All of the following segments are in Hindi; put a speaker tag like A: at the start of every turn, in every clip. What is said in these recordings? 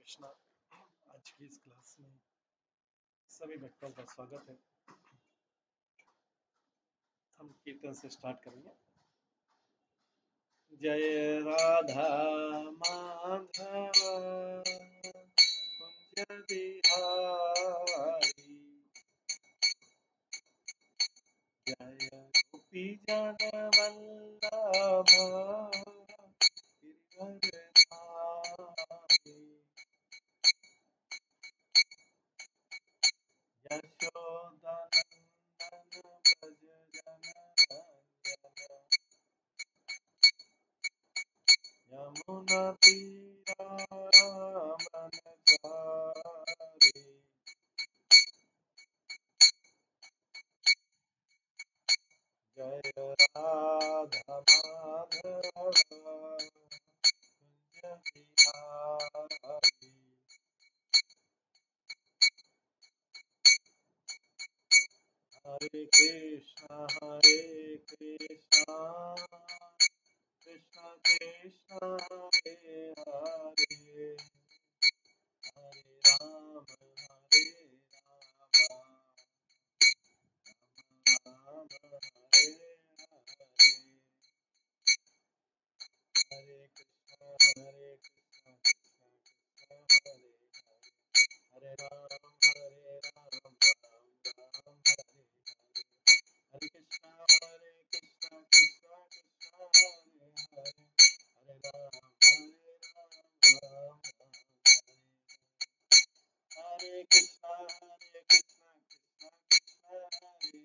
A: कृष्णा। आज की इस क्लास में सभी बच्चों का स्वागत है। हम कीर्तन से स्टार्ट करेंगे। जय राधा माधव कुंज बिहारी, जय गोपी जन वल्लभ गिरिधरधारी, यशोदानंदन व्रज जनरंजन, यमुना तीरावनचारी, जय राधा माधव कुंज बिहारी। हरे कृष्णा कृष्ण कृष्ण हरे हरे, हरे राम राम हरे हरे, हरे कृष्ण कृष्ण कृष्ण हरे हरे, हरे राम राम राम हरे हरे, हरे कृष्ण कृष्ण कृष्ण हरे हरे, हरे राम राम हरे, हरे कृष्ण कृष्ण कृष्ण हरे हरे,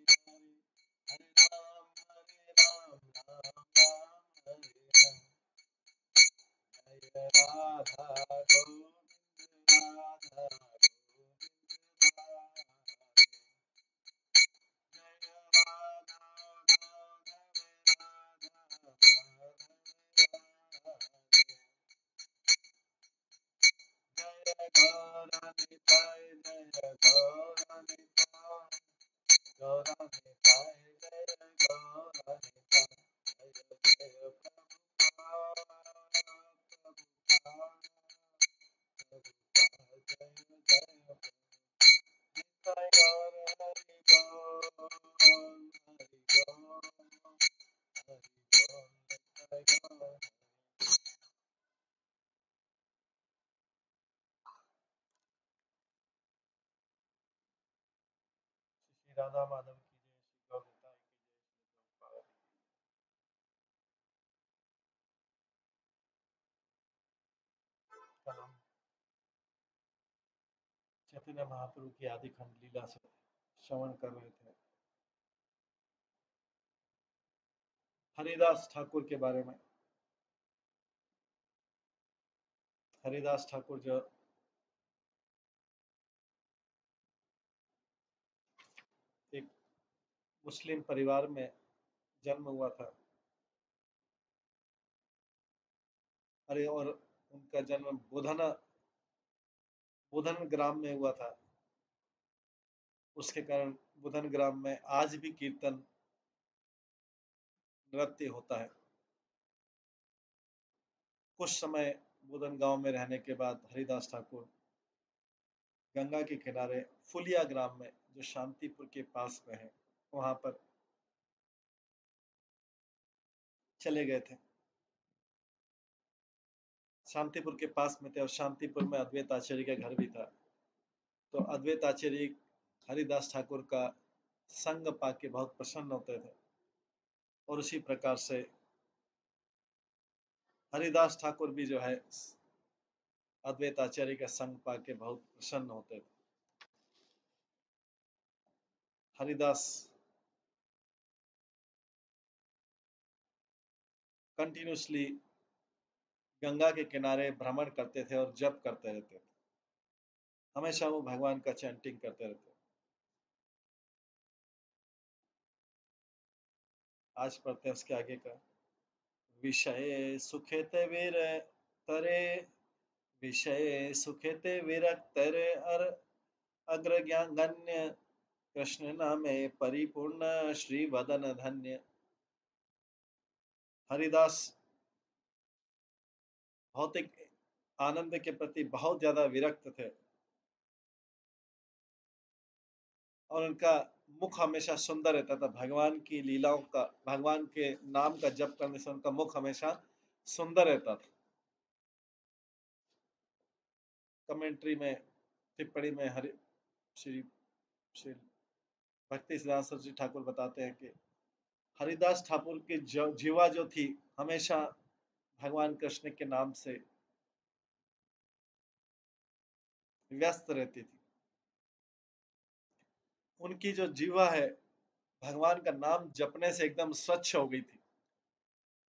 A: हरे राम राम हरे हरे, जय राधा गोविंद राधा गोविंद राधे, जय राधा माधव राधा माधव राधे, जय गौरनिताय जय गौरनिताय, गौरनिताय जय गौरनिताय, जय जय प्रभुपाद प्रभुपाद प्रभुपाद, जय जय निताय गौर हरि बोल हरि बोल हरि बोल, निताय गौर। श्री राधा माधव की जय, श्री गौरताई की जय, श्री प्रभुपाद का नाम। चैतन्य महाप्रभु की आदि खंड लीला से श्रवण कर रहे थे। हरिदास ठाकुर के बारे में। हरिदास ठाकुर जो एक मुस्लिम परिवार में जन्म हुआ था, अरे और उनका जन्म बुधन ग्राम में हुआ था। उसके कारण बुधन ग्राम में आज भी कीर्तन नृत्य होता है। कुछ समय बुधन गांव में रहने के बाद हरिदास ठाकुर गंगा के किनारे फुलिया ग्राम में, जो शांतिपुर के पास में है, वहां पर चले गए थे। शांतिपुर के पास में थे और शांतिपुर में अद्वैत आचार्य का घर भी था। तो अद्वैत आचार्य हरिदास ठाकुर का संग पाके बहुत प्रसन्न होते थे और उसी प्रकार से हरिदास ठाकुर भी जो है अद्वैत आचार्य का संग पाके बहुत प्रसन्न होते थे। हरिदास कंटिन्यूसली गंगा के किनारे भ्रमण करते थे और जप करते रहते थे। हमेशा वो भगवान का चैंटिंग करते रहते थे। आज पढ़ते हैं उसके आगे का। विषय सुखित वीर तरे, विषय सुखित विरक्तरे अर अग्रज्ञागण्य, कृष्ण नामे परिपूर्ण श्री वदन धन्य। हरिदास भौतिक आनंद के प्रति बहुत ज्यादा विरक्त थे और उनका मुख हमेशा सुंदर रहता था। भगवान की लीलाओं का, भगवान के नाम का जप करने से उनका मुख हमेशा सुंदर रहता था। कमेंट्री में, टिप्पणी में हरि श्री श्री भक्ति सिद्धांत सरस्वती ठाकुर बताते हैं कि हरिदास ठाकुर की जीवा जो थी हमेशा भगवान कृष्ण के नाम से व्यस्त रहती थी। उनकी जो जीवा है भगवान का नाम जपने से एकदम स्वच्छ हो गई थी।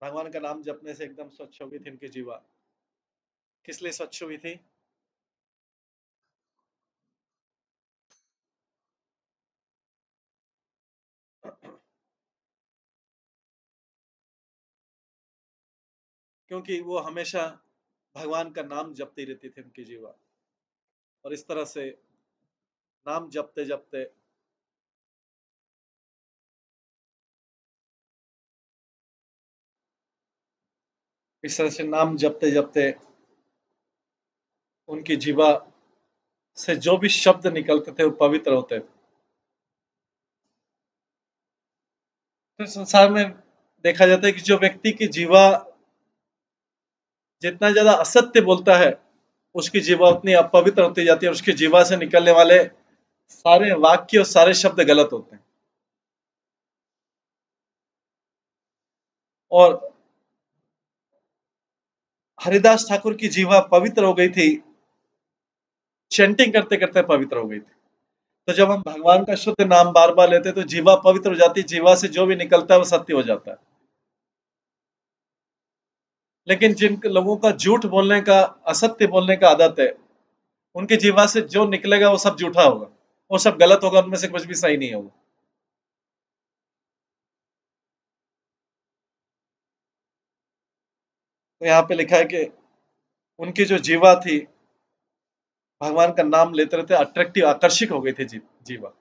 A: भगवान का नाम जपने से एकदम स्वच्छ हो गई थी उनकी जीवा। किस लिए स्वच्छ हुई थी? क्योंकि वो हमेशा भगवान का नाम जपती रहती थी उनकी जीवा। और इस तरह से नाम जपते जपते नाम जपते जपते उनकी जीवा से जो भी शब्द निकलते थे वो पवित्र होते थे। तो संसार में देखा जाता है कि जो व्यक्ति की जीवा जितना ज्यादा असत्य बोलता है उसकी जीवा उतनी अपवित्र होती जाती है। उसकी जीवा से निकलने वाले सारे वाक्य और सारे शब्द गलत होते हैं। और हरिदास ठाकुर की जीवा पवित्र हो गई थी, चैंटिंग करते करते पवित्र हो गई थी। तो जब हम भगवान का शुद्ध नाम बार बार लेते हैं तो जीवा पवित्र हो जाती है। जीवा से जो भी निकलता है वो सत्य हो जाता है। लेकिन जिन लोगों का झूठ बोलने का, असत्य बोलने का आदत है, उनकी जीवा से जो निकलेगा वो सब झूठा होगा, वो सब गलत होगा, उनमें से कुछ भी सही नहीं होगा। तो यहाँ पे लिखा है कि उनकी जो जीवा थी भगवान का नाम लेते रहते अट्रैक्टिव, आकर्षित हो गई थी जीवा।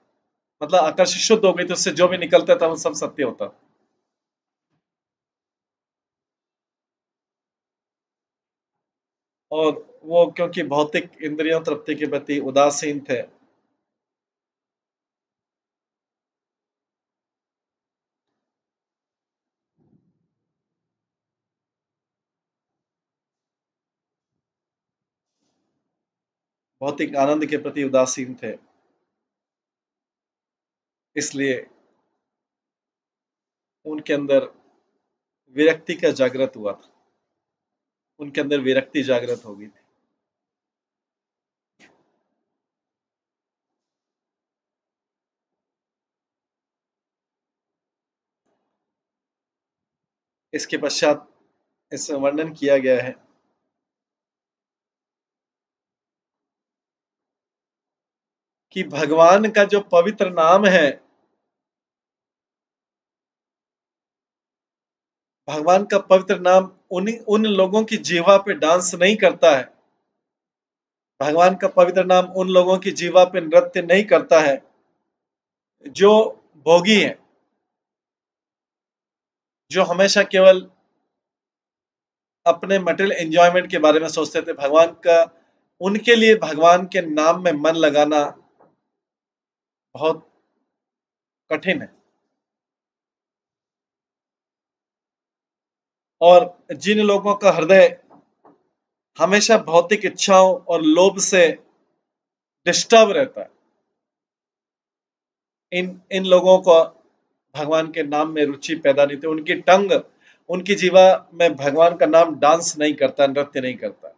A: मतलब आकर्षित, शुद्ध हो गई थी, उससे जो भी निकलता था वो सब सत्य होता। और वो क्योंकि भौतिक इंद्रियों तृप्ति के प्रति उदासीन थे, भौतिक आनंद के प्रति उदासीन थे, इसलिए उनके अंदर विरक्ति का जागृत हुआ था। उनके अंदर विरक्ति जागृत हो गई थी। इसके पश्चात इसमें वर्णन किया गया है कि भगवान का जो पवित्र नाम है, भगवान का पवित्र नाम उन लोगों की जीवा पे डांस नहीं करता है। भगवान का पवित्र नाम उन लोगों की जीवा पे नृत्य नहीं करता है जो भोगी हैं, जो हमेशा केवल अपने मटेरियल एंजॉयमेंट के बारे में सोचते थे। भगवान का, उनके लिए भगवान के नाम में मन लगाना बहुत कठिन है। और जिन लोगों का हृदय हमेशा भौतिक इच्छाओं और लोभ से डिस्टर्ब रहता है, इन इन लोगों को भगवान के नाम में रुचि पैदा नहीं थी। उनकी टंग, उनकी जीवा में भगवान का नाम डांस नहीं करता, नृत्य नहीं करता।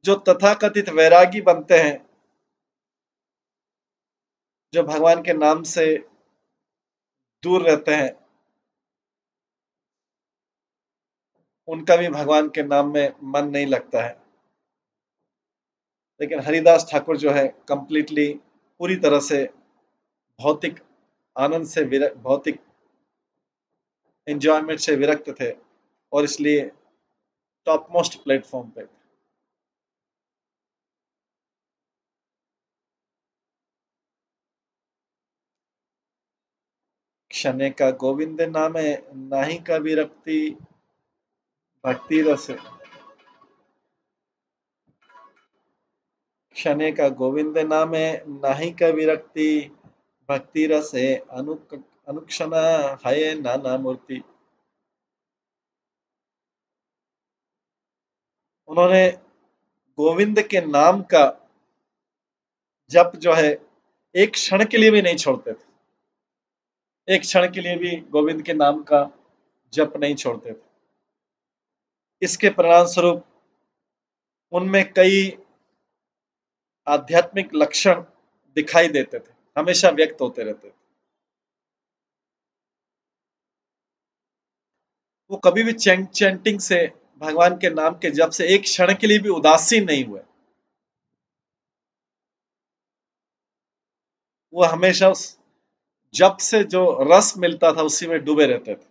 A: जो तथाकथित वैरागी बनते हैं, जो भगवान के नाम से दूर रहते हैं, उनका भी भगवान के नाम में मन नहीं लगता है। लेकिन हरिदास ठाकुर जो है कंप्लीटली, पूरी तरह से भौतिक आनंद से भौतिक एंजॉयमेंट से विरक्त थे और इसलिए टॉप मोस्ट प्लेटफॉर्म पे। क्षणे का गोविंद नामे नाही का विरक्ति भक्ति रस। क्षणे का गोविंद नामे नाही का विरक्ति भक्ति रसे अनुक्षण हये नाना मूर्ति। उन्होंने गोविंद के नाम का जप जो है एक क्षण के लिए भी नहीं छोड़ते थे, एक क्षण के लिए भी गोविंद के नाम का जप नहीं छोड़ते थे। इसके परिणाम स्वरूप उनमें कई आध्यात्मिक लक्षण दिखाई देते थे, हमेशा व्यक्त होते रहते थे। वो कभी भी चैंटिंग से, भगवान के नाम के जप से एक क्षण के लिए भी उदासीन नहीं हुए। वो हमेशा उस जप से जो रस मिलता था उसी में डूबे रहते थे।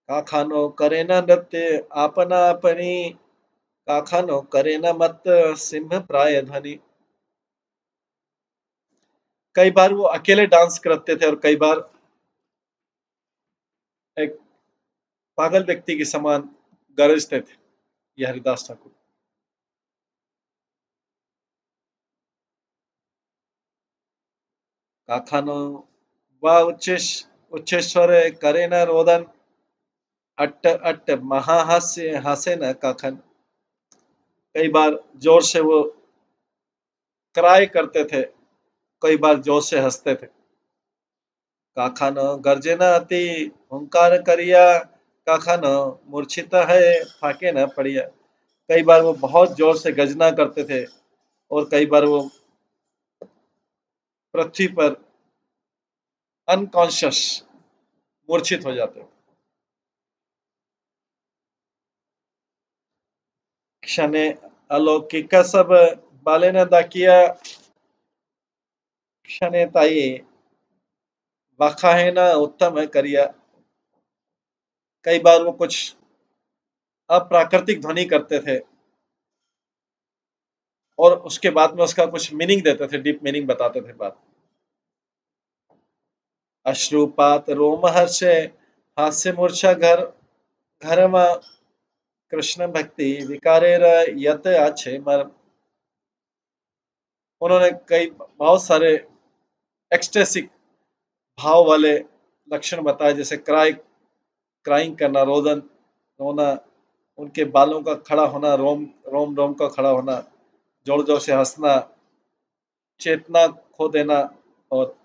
A: काखानो करे न नृत्य आपना अपनी, काखानो करे न मत सिंह प्राय ध्वनि। कई बार वो अकेले डांस करते थे और कई बार एक पागल व्यक्ति के समान गरजते थे ये हरिदास ठाकुर। काखानो व उच्चेश्वर करे न रोदन, अट्ट अट्ट महाहास्य हासे न काखन। कई बार जोर से वो क्राई करते थे, कई बार जोर से हंसते थे। काखानो गर्जना अति हुंकार करिया, काखानो मूर्छित है फाके न पड़िया। कई बार वो बहुत जोर से गर्जना करते थे और कई बार वो पृथ्वी पर अनकॉन्शियस मूर्छित हो जाते थे। क्षणे अलौकिक सब बाले न दाकिया, क्षणे ताई वाखा है न उत्तम करिया। कई बार वो कुछ अप्राकृतिक ध्वनि करते थे और उसके बाद में उसका कुछ मीनिंग देते थे, डीप मीनिंग बताते थे बात। अश्रुपात रोमहर्ष हास्य मूर्छा घर घरमा, कृष्ण भक्ति विकारेर यत अच्छे मर्म। उन्होंने कई बहुत सारे एक्सटेसिक भाव वाले लक्षण बताए, जैसे क्राइंग करना, रोदन रोना, उनके बालों का खड़ा होना, रोम रोम रोम का खड़ा होना, जोर जोर से हंसना, चेतना खो देना और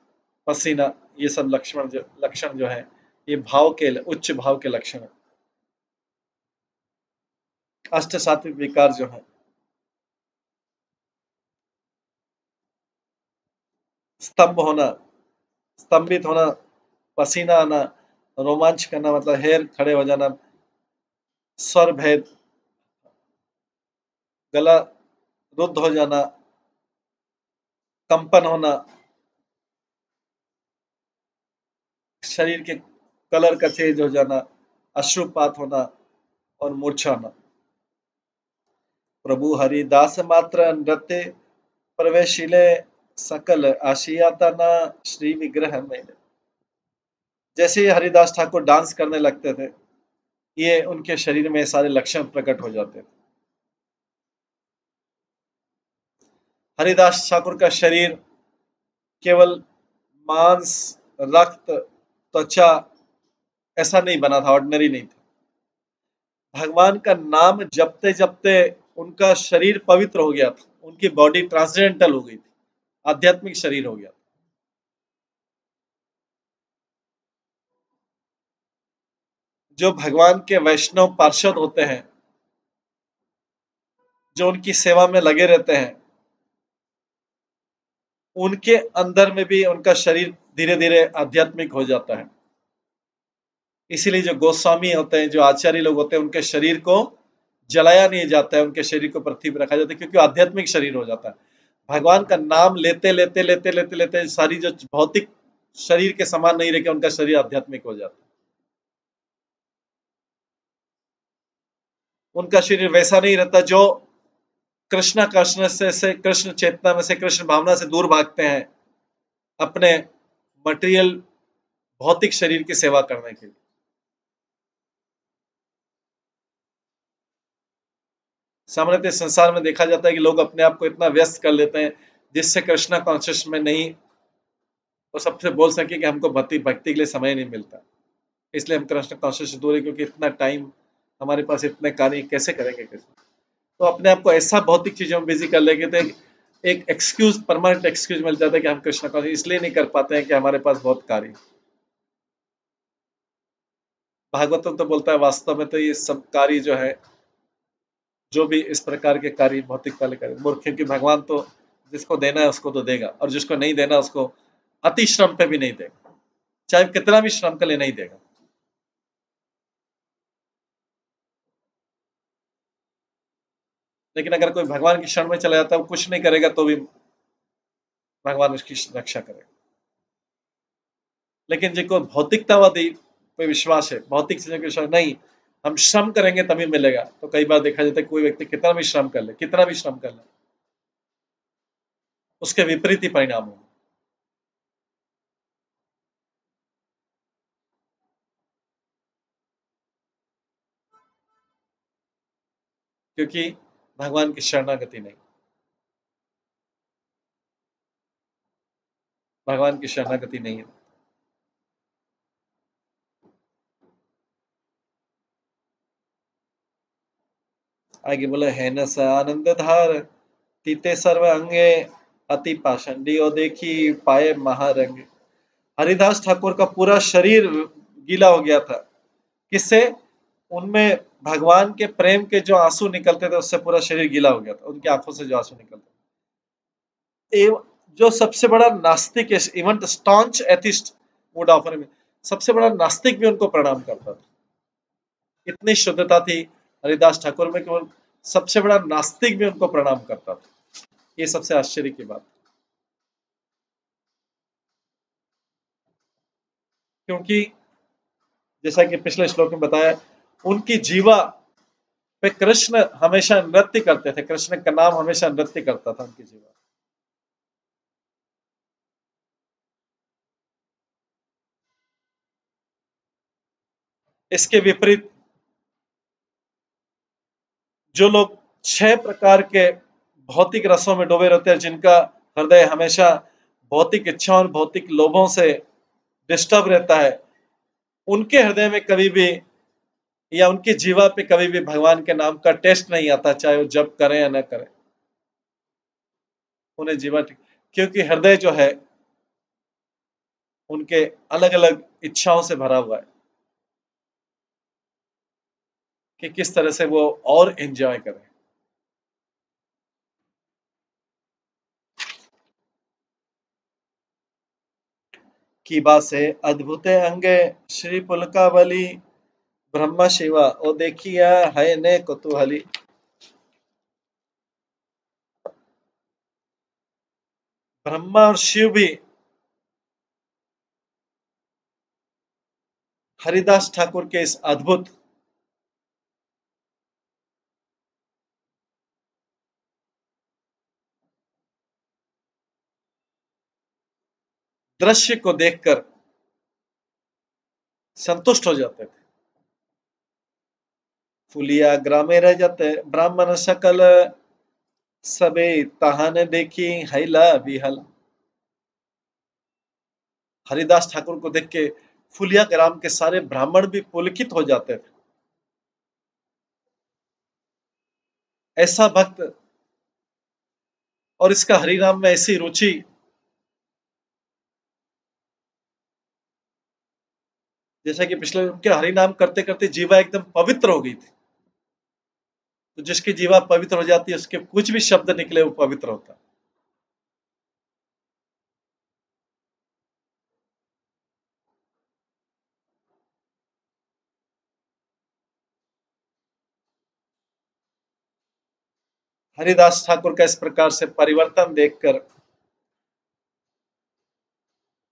A: पसीना। ये सब लक्षण जो है ये भाव के उच्च भाव के लक्षण है। अष्ट सात्विक विकार जो है, स्तंभ होना, स्तंभित होना, पसीना आना, रोमांच करना मतलब हेर खड़े हो जाना, स्वर भेद, गला रुद्ध हो जाना, कंपन होना, शरीर के कलर का चेंज हो जाना, अश्रुपात होना और मूर्छा होना। प्रभु हरिदास मात्र नृत्य प्रवेशिले, सकल आशियाता न श्री विग्रह में। जैसे ही हरिदास ठाकुर डांस करने लगते थे, ये उनके शरीर में सारे लक्षण प्रकट हो जाते थे। हरिदास ठाकुर का शरीर केवल मांस, रक्त, त्वचा ऐसा नहीं बना था, ऑर्डिनरी नहीं था। भगवान का नाम जपते जपते उनका शरीर पवित्र हो गया था, उनकी बॉडी ट्रांसडेंटल हो गई थी, आध्यात्मिक शरीर हो गया। जो भगवान के वैष्णव पार्षद होते हैं, जो उनकी सेवा में लगे रहते हैं, उनके अंदर में भी उनका शरीर धीरे धीरे आध्यात्मिक हो जाता है। इसीलिए जो गोस्वामी होते हैं, जो आचार्य लोग होते हैं, उनके शरीर को जलाया नहीं जाता है, उनके शरीर को पृथ्वी पर रखा जाता है, क्योंकि आध्यात्मिक शरीर हो जाता है। भगवान का नाम लेते लेते लेते लेते लेते सारी जो भौतिक शरीर के समान नहीं रहे, उनका शरीर आध्यात्मिक हो जाता है। उनका शरीर वैसा नहीं रहता जो कृष्ण से कृष्ण चेतना में से, कृष्ण भावना से दूर भागते हैं अपने मटेरियल भौतिक शरीर की सेवा करने के लिए। सामान्यतः संसार में देखा जाता है कि लोग अपने आप को इतना व्यस्त कर लेते हैं जिससे कृष्णा कॉन्शियस में नहीं वो सबसे बोल सके कि हमको भक्ति भक्ति के लिए समय नहीं मिलता, इसलिए हम कृष्ण कॉन्शियस से दूर है, क्योंकि इतना टाइम हमारे पास, इतने कार्य कैसे करेंगे कैसे। तो अपने आप को ऐसा भौतिक चीजों में बिजी कर लेंगे तो एक एक्सक्यूज, परमानेंट एक्सक्यूज मिल जाता है कि हम कृष्ण कॉन्शियस इसलिए नहीं कर पाते हैं कि हमारे पास बहुत कार्य। भागवतम तो बोलता है वास्तव में तो ये सब कार्य जो है, जो भी इस प्रकार के कार्य भौतिक वाले कार्य मूर्ख, क्योंकि भगवान तो जिसको देना है उसको तो देगा, और जिसको नहीं देना उसको अति श्रम पे भी नहीं देगा, चाहे कितना भी श्रम के लिए नहीं देगा। लेकिन अगर कोई भगवान की शरण में चला जाता है, वो कुछ नहीं करेगा तो भी भगवान उसकी रक्षा करेगा। लेकिन जिनको भौतिकतावादी पे विश्वास है, भौतिक चीजों के विश्वास नहीं, हम श्रम करेंगे तभी मिलेगा, तो कई बार देखा जाता है कोई व्यक्ति कितना भी श्रम कर ले, कितना भी श्रम कर ले, उसके विपरीत ही परिणाम होंगे। क्योंकि भगवान की शरणागति नहीं, भगवान की शरणागति नहीं है। आगे बोले है न स आनंद धार, तीते सर्व अंगे अति पाषंडी, और देखी पाए महारंग। हरिदास ठाकुर का पूरा शरीर गीला हो गया था, किससे? उनमें भगवान के प्रेम के जो आंसू निकलते थे उससे पूरा शरीर गीला हो गया था, उनकी आंखों से जो आंसू निकलते थे। जो सबसे बड़ा नास्तिक, even staunch atheist would offer में, सबसे बड़ा नास्तिक भी उनको प्रणाम करता था। इतनी शुद्धता थी हरिदास ठाकुर में कि वो सबसे बड़ा नास्तिक भी उनको प्रणाम करता था। ये सबसे आश्चर्य की बात, क्योंकि जैसा कि पिछले श्लोक में बताया, उनकी जीवा पे कृष्ण हमेशा नृत्य करते थे, कृष्ण का नाम हमेशा नृत्य करता था उनकी जीवा। इसके विपरीत जो लोग 6 प्रकार के भौतिक रसों में डूबे रहते हैं, जिनका हृदय हमेशा भौतिक इच्छाओं और भौतिक लोभों से डिस्टर्ब रहता है, उनके हृदय में कभी भी या उनकी जीवा पे कभी भी भगवान के नाम का टेस्ट नहीं आता, चाहे वो जप करें या न करें, उन्हें जीवा, क्योंकि हृदय जो है उनके अलग अलग इच्छाओं से भरा हुआ है कि किस तरह से वो और एंजॉय करें। की बात से अद्भुत अंगे श्री पुलकावली, ब्रह्मा शिवा ओ देखिया है ने कुतूहली। ब्रह्मा और शिव भी हरिदास ठाकुर के इस अद्भुत दृश्य को देखकर संतुष्ट हो जाते थे। फुलिया ग्रामे रह जाते, ब्राह्मण सकल सबे तहाने देखी हैला विहल। हरिदास ठाकुर को देख के फुलिया ग्राम के सारे ब्राह्मण भी पुलकित हो जाते थे। ऐसा भक्त और इसका हरिनाम में ऐसी रुचि, जैसा कि पिछले उनके हरिनाम करते करते जीवा एकदम पवित्र हो गई थी। तो जिसकी जीवा पवित्र हो जाती है, उसके कुछ भी शब्द निकले वो पवित्र होता है। हरिदास ठाकुर का इस प्रकार से परिवर्तन देखकर,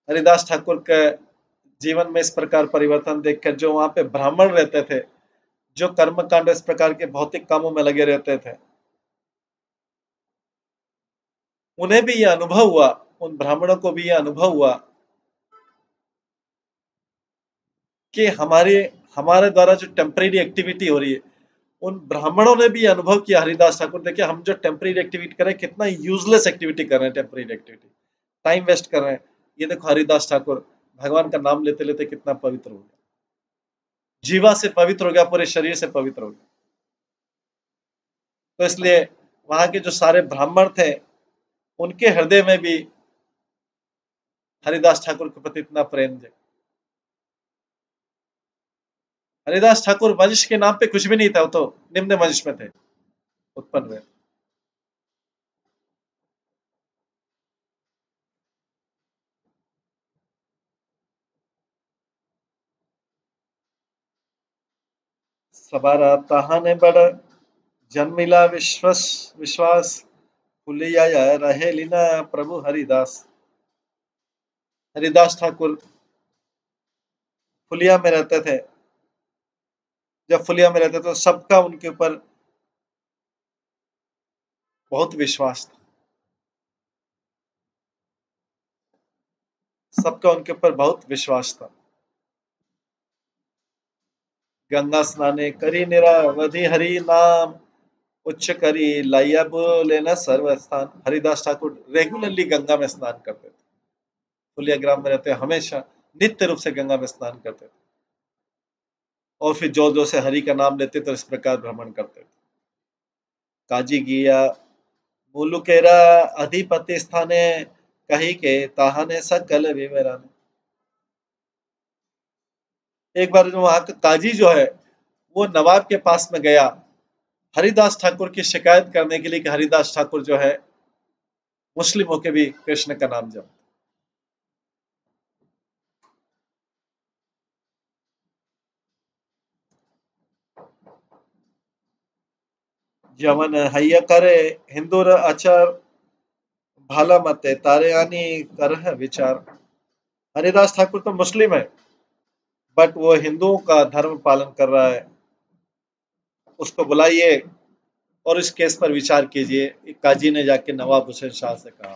A: हरिदास ठाकुर के जीवन में इस प्रकार परिवर्तन देखकर, जो वहां पे ब्राह्मण रहते थे, जो कर्मकांड इस प्रकार के भौतिक कामों में लगे रहते थे, उन्हें भी यह अनुभव हुआ, उन ब्राह्मणों को भी यह अनुभव हुआ कि हमारे द्वारा जो टेम्परेरी एक्टिविटी हो रही है, उन ब्राह्मणों ने भी अनुभव किया। हरिदास ठाकुर, देखिए हम जो टेम्परेरी एक्टिविटी कर रहे हैं, कितना यूजलेस एक्टिविटी कर रहे हैं, टेम्परेरी एक्टिविटी, टाइम वेस्ट कर रहे हैं। ये देखो हरिदास ठाकुर भगवान का नाम लेते लेते कितना पवित्र हो गया, जीवा से पवित्र हो गया, पूरे शरीर से पवित्र हो गया। तो इसलिए वहां के जो सारे ब्राह्मण थे, उनके हृदय में भी हरिदास ठाकुर के प्रति इतना प्रेम है। हरिदास ठाकुर वंश के नाम पे कुछ भी नहीं था, वो तो निम्न वंश में थे, उत्पन्न हुए। सबारा ताहाने बड़ जन्मिला विश्वास फुलिया रहे लीना प्रभु हरिदास। हरिदास ठाकुर फुलिया में रहते थे। जब फुलिया में रहते थे तो सबका उनके ऊपर बहुत विश्वास था, सबका उनके ऊपर बहुत विश्वास था। गंगा स्नाने करी निरावधि हरि नाम उच्च करी लाइया बोले न सर्व स्थान। हरिदास ठाकुर रेगुलरली गंगा में स्नान करते थे, फुलिया ग्राम में रहते हमेशा नित्य रूप से गंगा में स्नान करते थे, और फिर जोर जोर से हरि का नाम लेते तो इस प्रकार भ्रमण करते थे। काजी गिया मुलुकेरा अधिपति स्थाने कही के ताहने सकल विवरण। एक बार जो वहां का काजी जो है, वो नवाब के पास में गया हरिदास ठाकुर की शिकायत करने के लिए कि हरिदास ठाकुर जो है मुस्लिम होके भी कृष्ण का नाम जप। जवन हैया करे हिंदू आचार भाला मते तारे आनी करह विचार। हरिदास ठाकुर तो मुस्लिम है, बट वो हिंदुओं का धर्म पालन कर रहा है, उसको बुलाइए और इस केस पर विचार कीजिए। काजी ने जाके नवाब हुसैन शाह से कहा।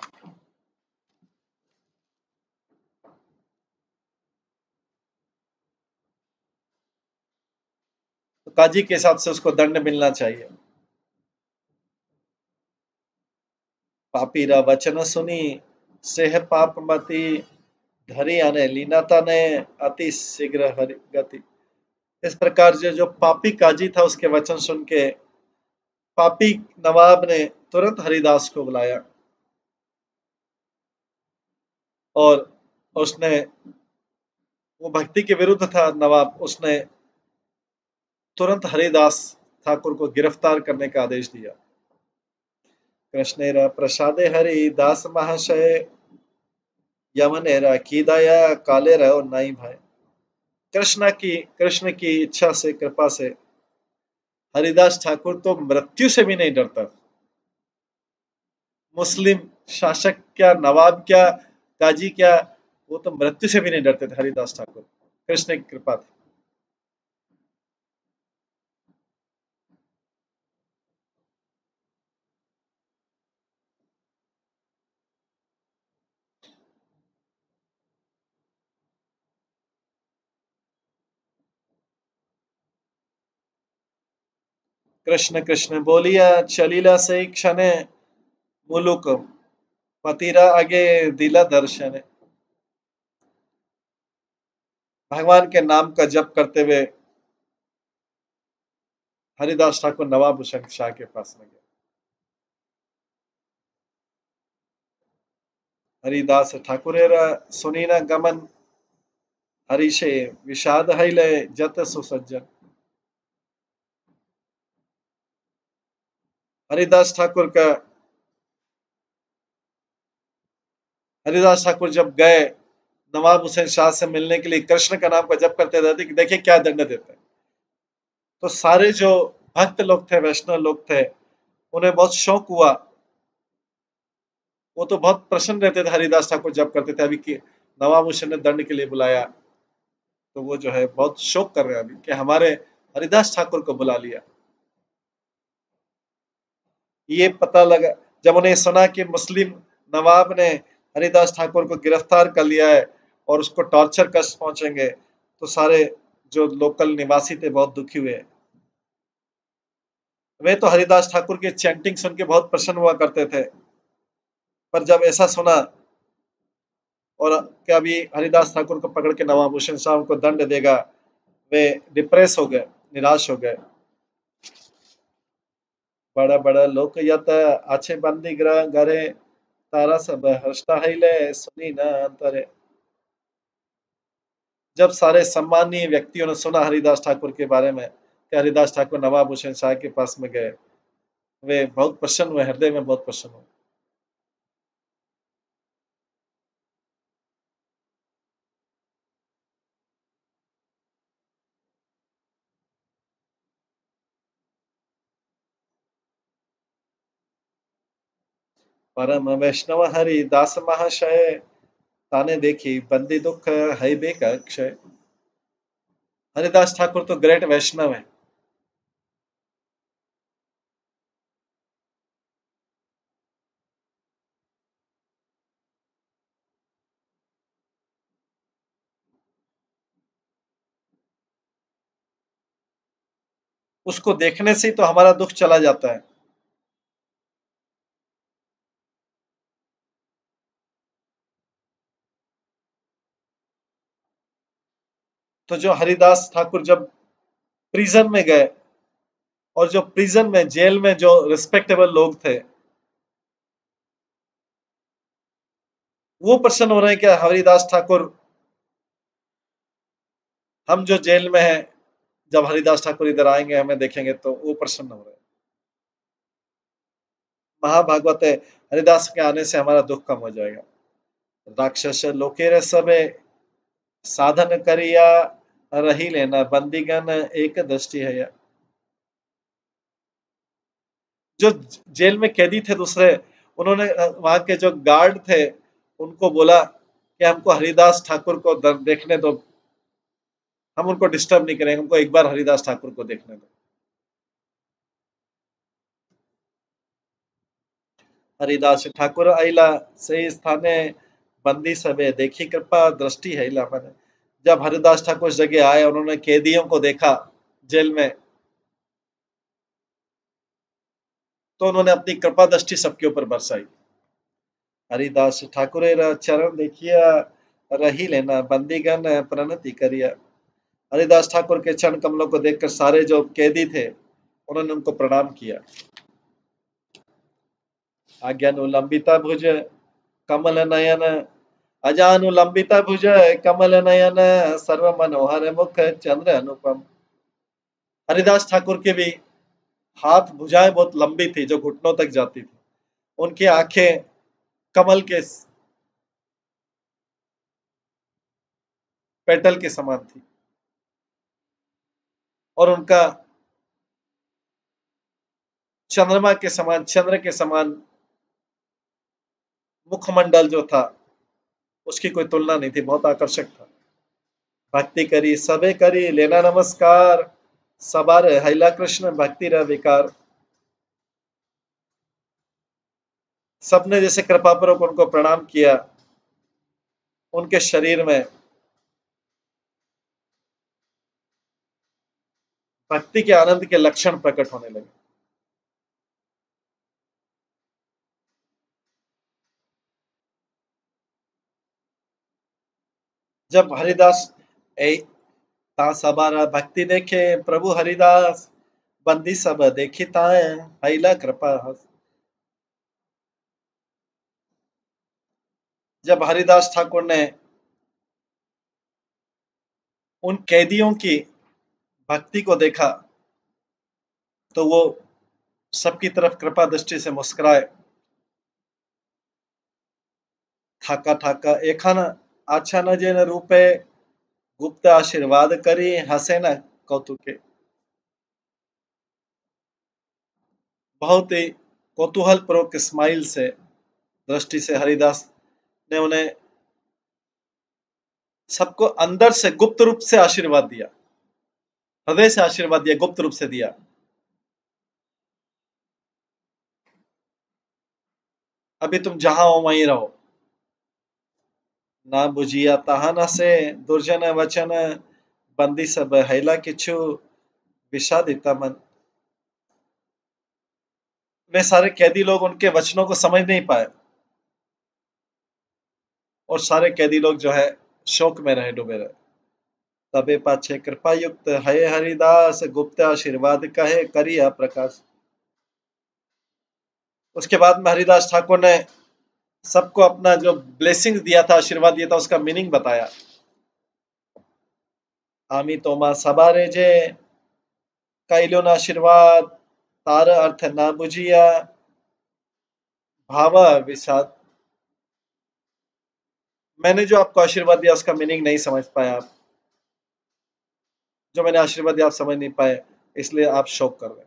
A: तो काजी के हिसाब से उसको दंड मिलना चाहिए। पापी रा वचन सुनी सेह पाप मती धरी आने लीनाता ने अति शीघ्र हरि गति। इस प्रकार जो जो पापी काजी था, उसके वचन सुन के पापी नवाब ने तुरंत हरिदास को बुलाया, और उसने, वो भक्ति के विरुद्ध था नवाब, उसने तुरंत हरिदास ठाकुर को गिरफ्तार करने का आदेश दिया। कृष्णेरा प्रसादे हरि दास महाशय यमनेरा की दया काले रहो नाई भाई। कृष्ण की इच्छा से, कृपा से हरिदास ठाकुर तो मृत्यु से भी नहीं डरता। मुस्लिम शासक क्या, नवाब क्या, काजी क्या, वो तो मृत्यु से भी नहीं डरते थे हरिदास ठाकुर। कृष्ण की कृपा थी। कृष्ण कृष्ण बोलिया चलीला से क्षण मुलुक पतिरा आगे दिला दर्शन। भगवान के नाम का जप करते हुए हरिदास ठाकुर नवाब हुसैन शाह के पास में गए। हरिदास ठाकुरेरा सुनीना गमन हरिषे विषाद हईले जत सुसज्जन। हरिदास ठाकुर का हरिदास ठाकुर जब गए नवाब हुसैन शाह से मिलने के लिए, कृष्ण का नाम का जप करते रहते कि देखिए क्या दंड देते हैं। तो सारे जो भक्त लोग थे, वैष्णव लोग थे, उन्हें बहुत शौक हुआ। वो तो बहुत प्रसन्न रहते थे हरिदास ठाकुर जब करते थे। अभी की नवाब हुसैन ने दंड के लिए बुलाया, तो वो जो है बहुत शोक कर रहे हैं अभी कि हमारे हरिदास ठाकुर को बुला लिया। ये पता लगा जब उन्हें सुना कि मुस्लिम नवाब ने हरिदास ठाकुर को गिरफ्तार कर लिया है और उसको टॉर्चर कष्ट पहुंचेंगे, तो सारे जो लोकल निवासी थे बहुत दुखी हुए। वे तो हरिदास ठाकुर की चैंटिंग सुन के बहुत प्रसन्न हुआ करते थे, पर जब ऐसा सुना और कि अभी हरिदास ठाकुर को पकड़ के नवाब हुसैन शाह को दंड देगा, वे डिप्रेस हो गए, निराश हो गए। बड़ा बड़ा लोक यत आछे बंदी ग्रह गरे, तारा सब हर्षता हिले सुनी न अंतरे। जब सारे सम्मानीय व्यक्तियों ने सुना हरिदास ठाकुर के बारे में कि हरिदास ठाकुर नवाब हुसैन शाह के पास में गए, वे बहुत प्रसन्न हुए, हृदय में बहुत प्रसन्न हुए। परम वैष्णव हरि दास महाशय, ताने देखी बंदी दुख है बेका क्षय। हरिदास ठाकुर तो ग्रेट वैष्णव है। उसको देखने से ही तो हमारा दुख चला जाता है। तो जो हरिदास ठाकुर जब प्रिजन में गए और जो प्रिजन में जेल में जो रिस्पेक्टेबल लोग थे, वो प्रसन्न हो रहे हैं कि हरिदास ठाकुर, हम जो जेल में हैं, जब हरिदास ठाकुर इधर आएंगे हमें देखेंगे तो वो प्रसन्न हो रहे हैं। महाभागवत है, हरिदास के आने से हमारा दुख कम हो जाएगा। राक्षस लोकेर सबे साधन करिया, रही लेना बंदीगण एक दृष्टि है। जो जेल में कैदी थे दूसरे, उन्होंने वहां के जो गार्ड थे उनको बोला कि हमको हरिदास ठाकुर को देखने दो, हम उनको डिस्टर्ब नहीं करेंगे, हमको एक बार हरिदास ठाकुर को देखने दो। हरिदास ठाकुर आइला सही स्थाने, बंदी सबे देखी कृपा दृष्टि है इला मन। जब हरिदास ठाकुर उस जगह आए, उन्होंने कैदियों को देखा जेल में, तो उन्होंने अपनी कृपा दृष्टि सबके ऊपर बरसाई। हरिदास ठाकुर चरण देखिया, रही लेना बंदीगण प्रणति करिया। हरिदास ठाकुर के चरण कमलों को देखकर सारे जो कैदी थे उन्होंने उनको प्रणाम किया। आज्ञानुलंबिता भुज कमल नयन, अजानुलंबिता भुज कमल नयन, सर्व मनोहर मुख चंद्र अनुपम। हरिदास ठाकुर के भी हाथ भुजाएं बहुत लंबी थी, जो घुटनों तक जाती थी। उनकी आंखें कमल के पेटल के समान थी और उनका चंद्रमा के समान, चंद्र के समान मुखमंडल जो था उसकी कोई तुलना नहीं थी, बहुत आकर्षक था। भक्ति करी सबे करी लेना नमस्कार, सबार हैला कृष्ण भक्ति र विकार। सबने जैसे कृपापूर्वक उनको प्रणाम किया, उनके शरीर में भक्ति के आनंद के लक्षण प्रकट होने लगे। जब हरिदास ता सबारा भक्ति देखे प्रभु हरिदास, बंदी सब देखी ताए हैला कृपा हस। जब हरिदास ठाकुर ने उन कैदियों की भक्ति को देखा, तो वो सबकी तरफ कृपा दृष्टि से मुस्कुराए। ठाका ठाका एखन अच्छा न जेन रूपे, गुप्त आशीर्वाद करी हंसे न कौतुके। बहुत ही कौतूहल पूर्वक स्माइल से, दृष्टि से हरिदास ने उन्हें सबको अंदर से गुप्त रूप से आशीर्वाद दिया, हृदय से आशीर्वाद दिया, गुप्त रूप से दिया। अभी तुम जहां हो वहीं रहो। ना बुझिया तहा न से दुर्जन वचन, बंदी सब हैला किछु विषादिता मन। वे सारे कैदी लोग उनके वचनों को समझ नहीं पाए और सारे कैदी लोग जो है शोक में रहे, डूबे रहे। तबे पाछे कृपा युक्त है हरिदास, गुप्त आशीर्वाद कहे करिया प्रकाश। उसके बाद में हरिदास ठाकुर ने सबको अपना जो ब्लेसिंग दिया था, आशीर्वाद दिया था, उसका मीनिंग बताया। आमी तोमा सबारे जे काइलो ना आशीर्वाद, तार अर्थ ना बुझिया भावा विषाद। मैंने जो आपको आशीर्वाद दिया उसका मीनिंग नहीं समझ पाया आप, जो मैंने आशीर्वाद दिया आप समझ नहीं पाए, इसलिए आप शोक कर रहे हैं।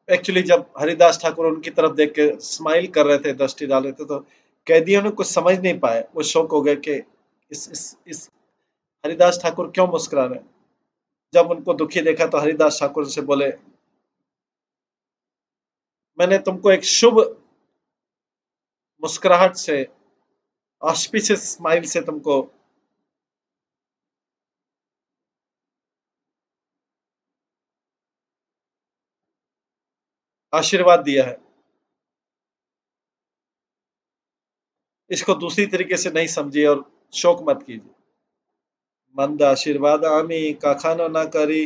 A: एक्चुअली जब हरिदास ठाकुर उनकी तरफ देख के स्माइल कर रहे थे, दृष्टि डाल रहे थे, तो कैदियों ने कुछ समझ नहीं पाए। वो शौक हो गए कि इस हरिदास ठाकुर क्यों मुस्कुरा रहे हैं। जब उनको दुखी देखा तो हरिदास ठाकुर से बोले, मैंने तुमको एक शुभ मुस्कुराहट से, ऑस्पिशियस स्माइल से तुमको आशीर्वाद दिया है, इसको दूसरी तरीके से नहीं समझिए और शोक मत कीजिए। मंद आशीर्वाद आमी काखानो ना करी,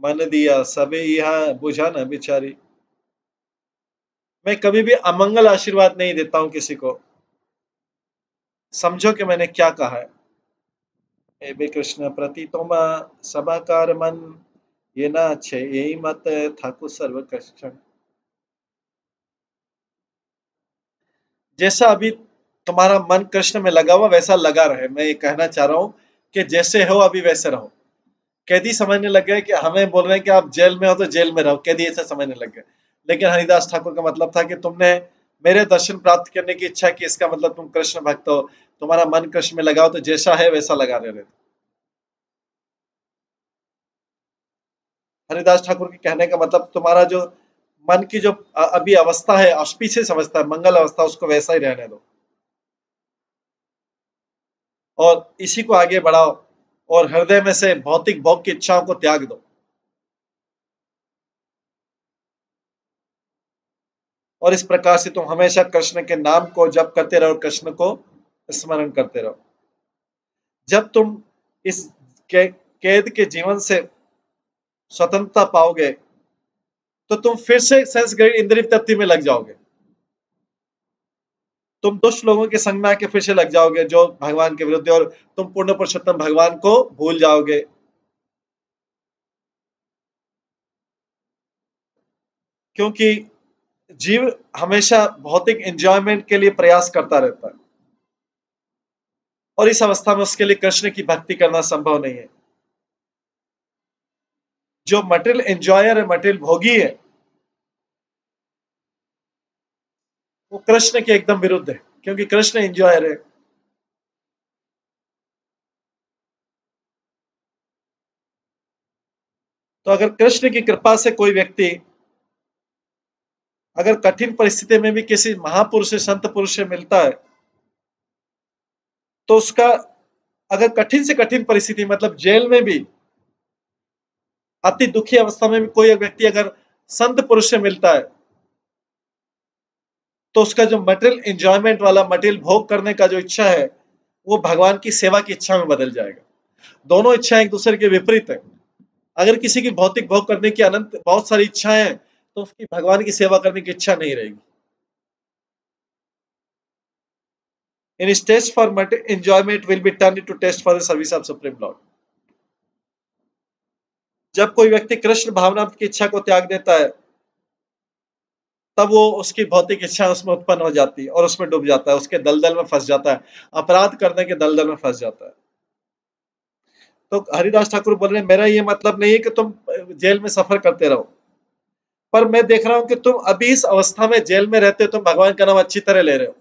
A: मन दिया सबे यहाँ बुझा न बिचारी। मैं कभी भी अमंगल आशीर्वाद नहीं देता हूं किसी को, समझो कि मैंने क्या कहा है। हे बे कृष्ण प्रति तोमा सभाकार मन, ये ना अच्छे यही मत ठाकुर सर्व कृष्ण। जैसा अभी तुम्हारा मन कृष्ण में लगा हुआ वैसा लगा रहे। मैं ये कहना चाह रहा हूं कि जैसे हो अभी वैसे रहो। कैदी समझने लग गए कि हमें बोल रहे हैं कि आप जेल में हो तो जेल में रहो, कैदी ऐसा समझने लग गए। लेकिन हरिदास ठाकुर का मतलब था कि तुमने मेरे दर्शन प्राप्त करने की इच्छा की, इसका मतलब तुम कृष्ण भक्त हो, तुम्हारा मन कृष्ण में लगा हो, तो जैसा है वैसा लगा रहे। हरिदास ठाकुर के कहने का मतलब तुम्हारा जो मन की जो अभी अवस्था है, ऑस्पिशियस अवस्था है, मंगल अवस्था, उसको वैसा ही रहने दो और इसी को आगे बढ़ाओ और हृदय में से भौतिक भोग की इच्छाओं को त्याग दो। और इस प्रकार से तुम हमेशा कृष्ण के नाम को जप करते रहो, कृष्ण को स्मरण करते रहो। जब तुम इस कैद के जीवन से स्वतंत्रता पाओगे तो तुम फिर से सेंस ग्रेड इंद्रिय तृप्ति में लग जाओगे। तुम दुष्ट लोगों के संग में आके फिर से लग जाओगे जो भगवान के विरुद्ध है, और तुम पूर्ण पुरुषोत्तम भगवान को भूल जाओगे। क्योंकि जीव हमेशा भौतिक एंजॉयमेंट के लिए प्रयास करता रहता है और इस अवस्था में उसके लिए कृष्ण की भक्ति करना संभव नहीं है। जो मटेरियल एंजॉयर है, मटेरियल भोगी है, वो कृष्ण के एकदम विरुद्ध है, क्योंकि कृष्ण एंजॉयर है। तो अगर कृष्ण की कृपा से कोई व्यक्ति अगर कठिन परिस्थिति में भी किसी महापुरुष से, संत पुरुष से मिलता है, तो उसका अगर कठिन से कठिन परिस्थिति मतलब जेल में भी, अति दुखी अवस्था में भी कोई व्यक्ति अगर संत पुरुष से मिलता है, तो उसका जो मटेरियल एंजॉयमेंट वाला, मटेरियल भोग करने का जो इच्छा है, वो भगवान की सेवा की इच्छा में बदल जाएगा। दोनों इच्छाएं एक दूसरे के विपरीत है। अगर किसी की भौतिक भोग करने की अनंत बहुत सारी इच्छाएं हैं, तो उसकी भगवान की सेवा करने की इच्छा नहीं रहेगी। इन his taste for enjoyment will be turned into taste for the service of supreme lord। जब कोई व्यक्ति कृष्ण भावना की इच्छा को त्याग देता है, तब वो उसकी भौतिक इच्छा उसमें उत्पन्न हो जाती है और उसमें डूब जाता है, उसके दलदल में फंस जाता है, अपराध करने के दलदल में फंस जाता है। तो हरिदास ठाकुर बोल रहे हैं मेरा ये मतलब नहीं है कि तुम जेल में सफर करते रहो, पर मैं देख रहा हूं कि तुम अभी इस अवस्था में जेल में रहते हो, तुम भगवान का नाम अच्छी तरह ले रहे हो,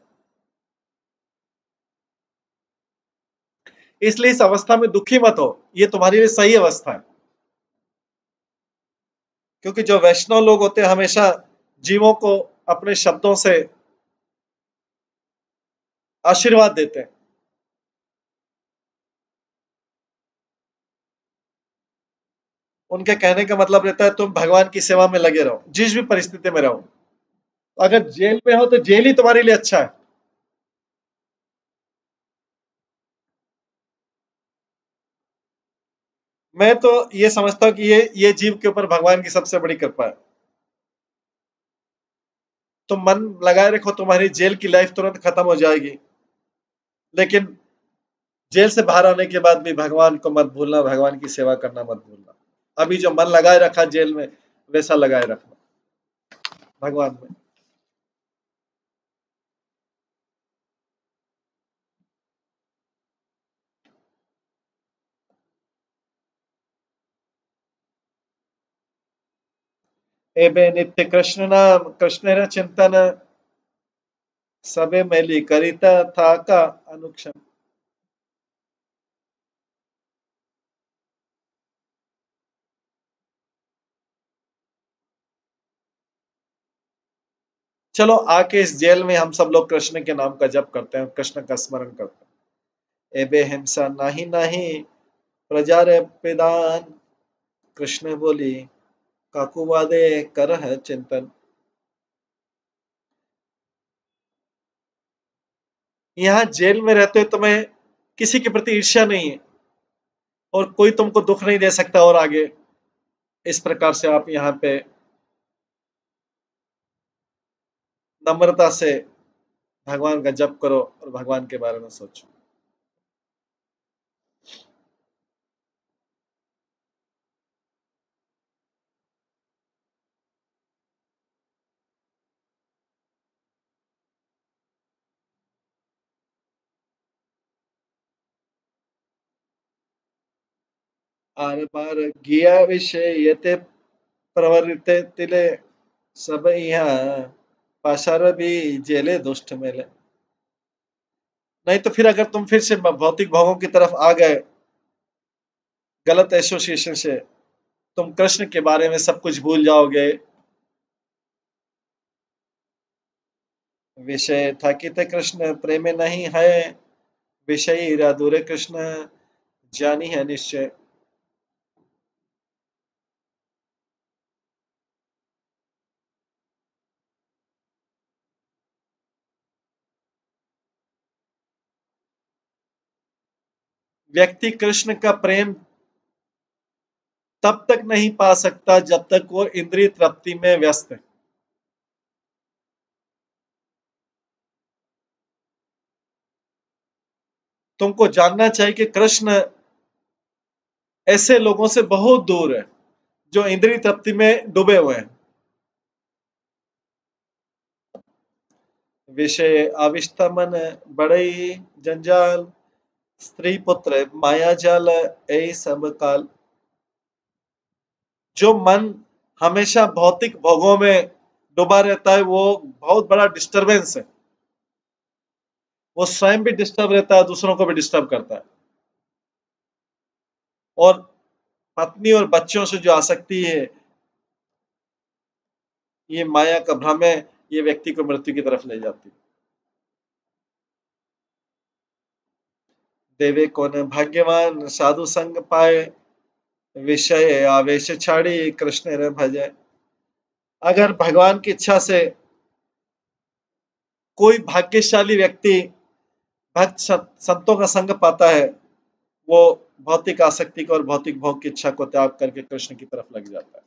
A: इसलिए इस अवस्था में दुखी मत हो, ये तुम्हारे लिए सही अवस्था है। क्योंकि जो वैष्णव लोग होते हैं हमेशा जीवों को अपने शब्दों से आशीर्वाद देते हैं। उनके कहने का मतलब रहता है तुम भगवान की सेवा में लगे रहो, जिस भी परिस्थिति में रहो। अगर जेल में हो तो जेल ही तुम्हारे लिए अच्छा है। मैं तो ये समझता हूँ कि ये जीव के ऊपर भगवान की सबसे बड़ी कृपा है। तुम मन लगाए रखो, तुम्हारी जेल की लाइफ तुरंत खत्म हो जाएगी, लेकिन जेल से बाहर आने के बाद भी भगवान को मत भूलना, भगवान की सेवा करना मत भूलना। अभी जो मन लगाए रखा जेल में, वैसा लगाए रखना भगवान में। एबे नित्य कृष्ण नाम कृष्ण चिंतन, सबे मैली करिता था का अनुक्षण। चलो आके इस जेल में हम सब लोग कृष्ण के नाम का जप करते हैं, कृष्ण का स्मरण करते हैं। एबे हिंसा नहीं नहीं प्रजा रे पिदान, कृष्ण बोली काकुवादे कर है चिंतन। यहाँ जेल में रहते हो तुम्हें किसी के प्रति ईर्ष्या नहीं है, और कोई तुमको दुख नहीं दे सकता, और आगे इस प्रकार से आप यहाँ पे नम्रता से भगवान का जप करो और भगवान के बारे में सोचो। आर बार गिया विषय येते प्रवृत्ते तिले, सब यहाँ पाशार भी जेले दुष्ट मेले। नहीं तो फिर अगर तुम फिर से भौतिक भोगों की तरफ आ गए गलत एसोसिएशन से, तुम कृष्ण के बारे में सब कुछ भूल जाओगे। विषय थकित कृष्ण प्रेम नहीं है, विषय दूरे कृष्ण जानी है निश्चय। व्यक्ति कृष्ण का प्रेम तब तक नहीं पा सकता जब तक वो इंद्रिय तृप्ति में व्यस्त है। तुमको जानना चाहिए कि कृष्ण ऐसे लोगों से बहुत दूर है जो इंद्रिय तृप्ति में डूबे हुए हैं। विषय आविष्ट मन बड़ई जंजाल, स्त्री पुत्र माया जाल ऐ सब काल। जो मन हमेशा भौतिक भोगों में डूबा रहता है वो बहुत बड़ा डिस्टरबेंस है। वो स्वयं भी डिस्टर्ब रहता है, दूसरों को भी डिस्टर्ब करता है। और पत्नी और बच्चों से जो आसक्ति है, ये माया का भ्रम है, ये व्यक्ति को मृत्यु की तरफ ले जाती है। देवे कौन भाग्यवान साधु संग पाए, विषय आवेश छाड़ी कृष्ण रे भजे। अगर भगवान की इच्छा से कोई भाग्यशाली व्यक्ति भक्त संतों का संग पाता है, वो भौतिक आसक्ति को और भौतिक भोग की इच्छा को त्याग करके कृष्ण की तरफ लग जाता है।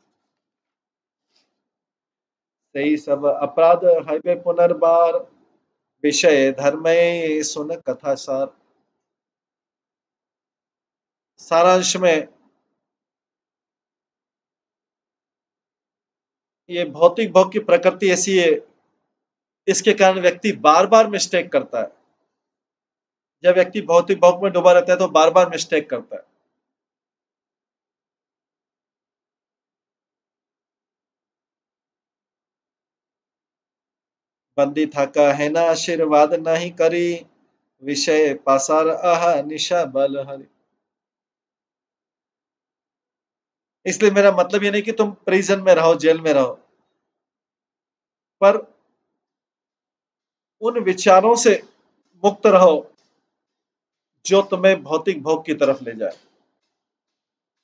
A: सही सब अपराध है पुनर्बार, विषय धर्म सुन कथा सार। सारांश में ये भौतिक भोग की प्रकृति ऐसी है, इसके कारण व्यक्ति बार बार मिस्टेक करता है। जब व्यक्ति भौतिक भोग में डूबा रहता है तो बार बार मिस्टेक करता है। बंदी थाका है ना आशीर्वाद नहीं करी, विषय पासार आहा निशा बल हरि। इसलिए मेरा मतलब ये नहीं कि तुम प्रिजन में रहो, जेल में रहो, पर उन विचारों से मुक्त रहो जो तुम्हें भौतिक भोग की तरफ ले जाए,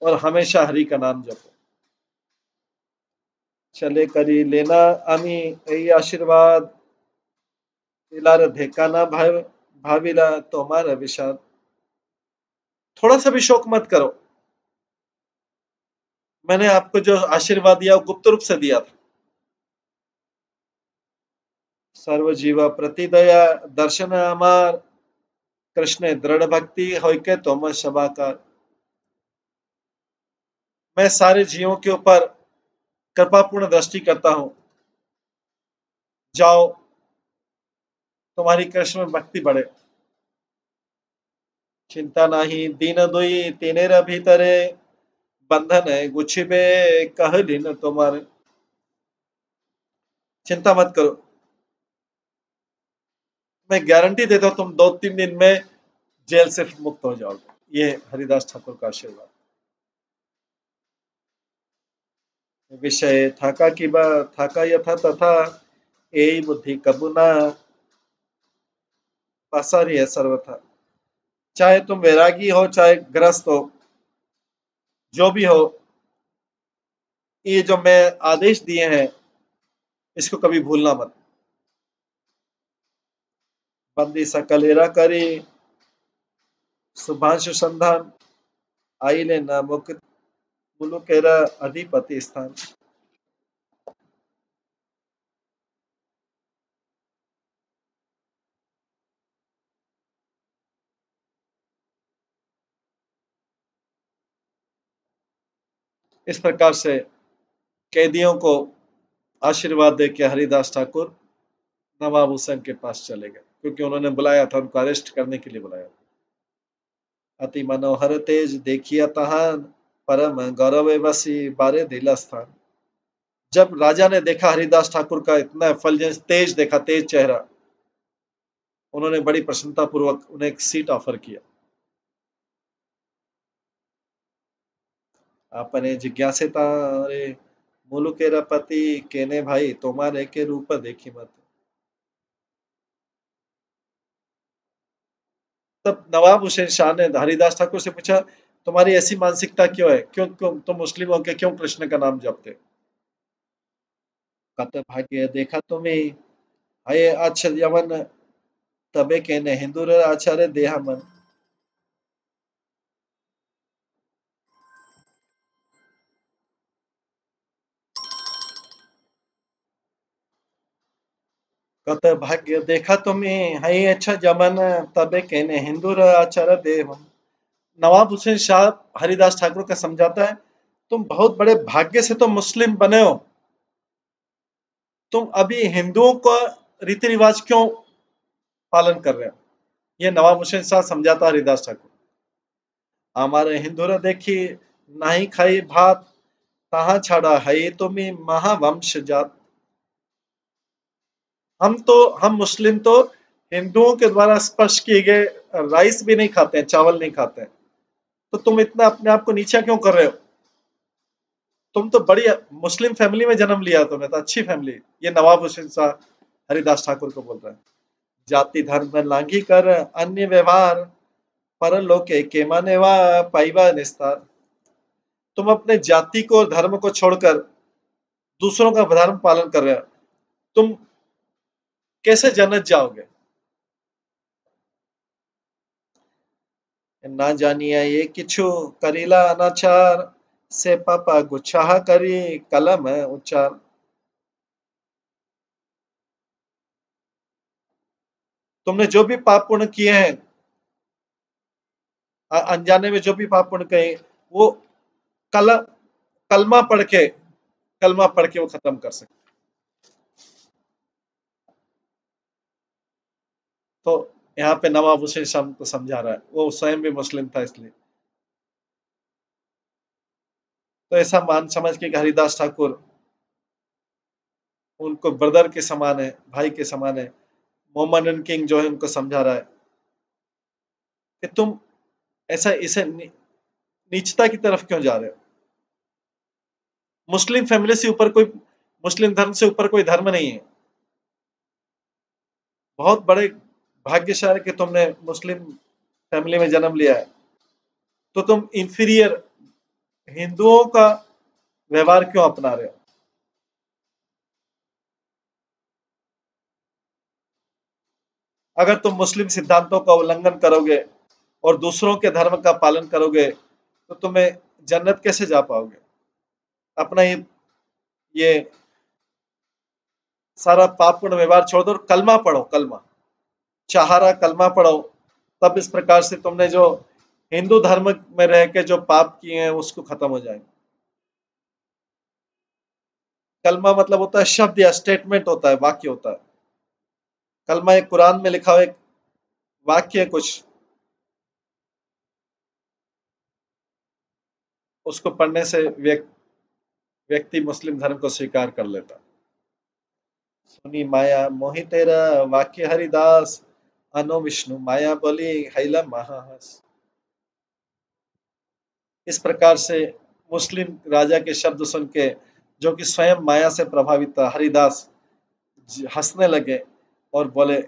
A: और हमेशा हरि का नाम जपो। चले करी लेना आमी यही आशीर्वाद, दिलार धेका ना भाविला तुम्हारा विषाद। थोड़ा सा भी शोक मत करो, मैंने आपको जो आशीर्वाद दिया वो गुप्त रूप से दिया था। सर्व जीवा प्रति दया दर्शन अमार, कृष्ण दृढ़ भक्ति होके तुम शबाकार। मैं सारे जीवों के ऊपर कृपापूर्ण दृष्टि करता हूं, जाओ तुम्हारी कृष्ण में भक्ति बढ़े। चिंता नहीं दीन दुई तीनेर भीतरे, बंधन है गुच्छिबे कह दिन तुम्हारे। चिंता मत करो, मैं गारंटी देता हूं तुम 2-3 दिन में जेल से मुक्त हो जाओगे। ये हरिदास ठाकुर का आशीर्वाद। विषय थाका की बात थाका यथा तथा, यही बुद्धि कबुना पासारी है सर्वथा। चाहे तुम वैरागी हो चाहे ग्रस्त हो, जो भी हो, ये जो मैं आदेश दिए हैं इसको कभी भूलना मत। बंदी सकलेरा करी शुभांशु संधान, आई लेना मुक्त मुलुकेरा अधिपति स्थान। इस प्रकार से कैदियों को आशीर्वाद दे के हरिदास ठाकुर नवाब हुसैन के पास चले गए, क्योंकि उन्होंने बुलाया था, उनको अरेस्ट करने के लिए बुलाया। अति मनोहर तेज देखिया तहान, परम गौरव बसी बारे दिला स्थान। जब राजा ने देखा हरिदास ठाकुर का इतना एफल्जेंस, तेज देखा, तेज चेहरा, उन्होंने बड़ी प्रसन्नता पूर्वक उन्हें एक सीट ऑफर किया। आपने जिज्ञासिता रे मुलुकेरा पति केने भाई तुम्हारे के रूप देखी मत। तब नवाब हुसैन शाह ने हरिदास ठाकुर से पूछा, तुम्हारी ऐसी मानसिकता क्यों है, क्यों क्यों तुम मुस्लिम होकर क्यों कृष्ण का नाम जपते। कत भाग्य देखा तुम्हें हये आश्चर्यवन, तबे केने हिंदू आचार्य देहा मन। कत भाग्य देखा तुम्हें हये अच्छा जमन, तबे केने हिंदू आचार्य देह। नवाब हुसैन शाह हरिदास ठाकुर का समझाता है, तुम बहुत बड़े भाग्य से तो मुस्लिम बने हो, तुम अभी हिंदुओं का रीति रिवाज क्यों पालन कर रहे हो। ये नवाब हुसैन शाह समझाता हरिदास ठाकुर। हमारे हिंदू ने देखी नहीं खाई भात, कहाँ छाड़ा है तुम्हें महावंश जात। हम मुस्लिम तो हिंदुओं के द्वारा स्पर्श किए गए राइस भी नहीं खाते हैं, चावल नहीं खाते हैं, तो तुम इतना अपने आप को नीचा क्यों कर रहे हो। तुम तो बड़ी मुस्लिम फैमिली में जन्म लिया, तुमने तो अच्छी फैमिली। ये नवाब हुसैन शाह हरिदास ठाकुर को बोल रहा है। जाति धर्म में लांघी कर अन्य व्यवहार, परलोके के मानेवा पाइबा निस्तार। तुम अपने जाति को और धर्म को छोड़कर दूसरों का धर्म पालन कर रहे हो, तुम कैसे जन्नत जाओगे। ना जानिया ये किछु करीला अनाचार, से पापा गुच्छाह करी कलम उच्चार। तुमने जो भी पाप पुण्य किए हैं, अनजाने में जो भी पाप पुण्य किए, वो कल कलमा पढ़ के कलमा पढ़ के वो खत्म कर सकते। तो यहाँ पे नवाब हुसैन शाह को समझा रहा है, वो स्वयं भी मुस्लिम था इसलिए। तो ऐसा मान समझ के हरिदास ठाकुर उनको ब्रदर के समान है, भाई के समान है। मोहम्मदन किंग जो है उनको समझा रहा है कि तुम ऐसा इसे नीचता की तरफ क्यों जा रहे हो। मुस्लिम फैमिली से ऊपर कोई, मुस्लिम धर्म से ऊपर कोई धर्म नहीं है। बहुत बड़े भाग्यशाली कि तुमने मुस्लिम फैमिली में जन्म लिया है, तो तुम इंफीरियर हिंदुओं का व्यवहार क्यों अपना रहे हो। अगर तुम मुस्लिम सिद्धांतों का उल्लंघन करोगे और दूसरों के धर्म का पालन करोगे तो तुम्हें जन्नत कैसे जा पाओगे। अपना ये सारा पापपूर्ण व्यवहार छोड़ दो और कलमा पढ़ो, कलमा चाहरा कलमा पढ़ो। तब इस प्रकार से तुमने जो हिंदू धर्म में रह के जो पाप किए हैं उसको खत्म हो जाएंगे। कलमा मतलब होता है शब्द या स्टेटमेंट होता है, वाक्य होता है। कलमा एक कुरान में लिखा हुआ एक वाक्य है कुछ, उसको पढ़ने से व्यक्ति मुस्लिम धर्म को स्वीकार कर लेता। सुनी माया मोहि तेरा वाक्य हरिदास, अनो विष्णु माया बोली हैला महाहस। इस प्रकार से मुस्लिम राजा के शब्द सुन के, जो कि स्वयं माया से प्रभावित था, हरिदास हंसने लगे और बोले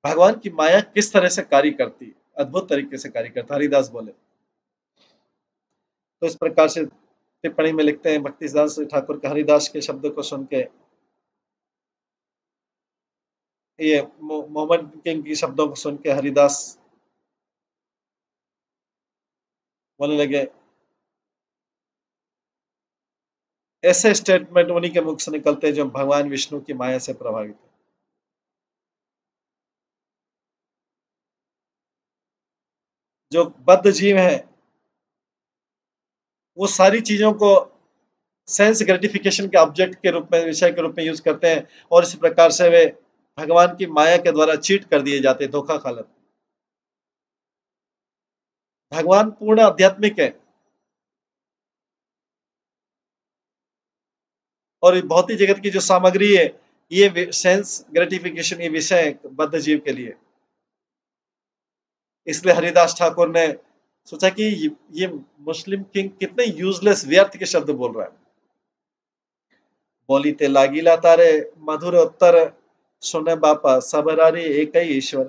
A: भगवान की माया किस तरह से कार्य करती, अद्भुत तरीके से कार्य करता, हरिदास बोले। तो इस प्रकार से टिप्पणी में लिखते हैं भक्ति सिद्धांत ठाकुर के हरिदास के शब्द को सुन के, ये मोहम्मद किंग की शब्दों को सुन के हरिदास बोलने लगे, ऐसे स्टेटमेंट उन्हीं के मुख से निकलते हैं जो भगवान विष्णु की माया से प्रभावित है। जो बद्ध जीव हैं वो सारी चीजों को सेंस ग्रेटिफिकेशन के ऑब्जेक्ट के रूप में, विषय के रूप में यूज करते हैं और इस प्रकार से वे भगवान की माया के द्वारा चीट कर दिए जाते हैं, धोखा खा लेते। भगवान पूर्ण आध्यात्मिक है और भौतिक जगत की जो सामग्री है ये सेंस ग्रेटिफिकेशन, ये विषय है बद्ध जीव के लिए। इसलिए हरिदास ठाकुर ने सोचा कि ये मुस्लिम किंग कितने यूजलेस व्यर्थ के शब्द बोल रहा है। बोली ते लागिला तारे मधुर उत्तर, सुने बापा सबरारी एक ही ईश्वर।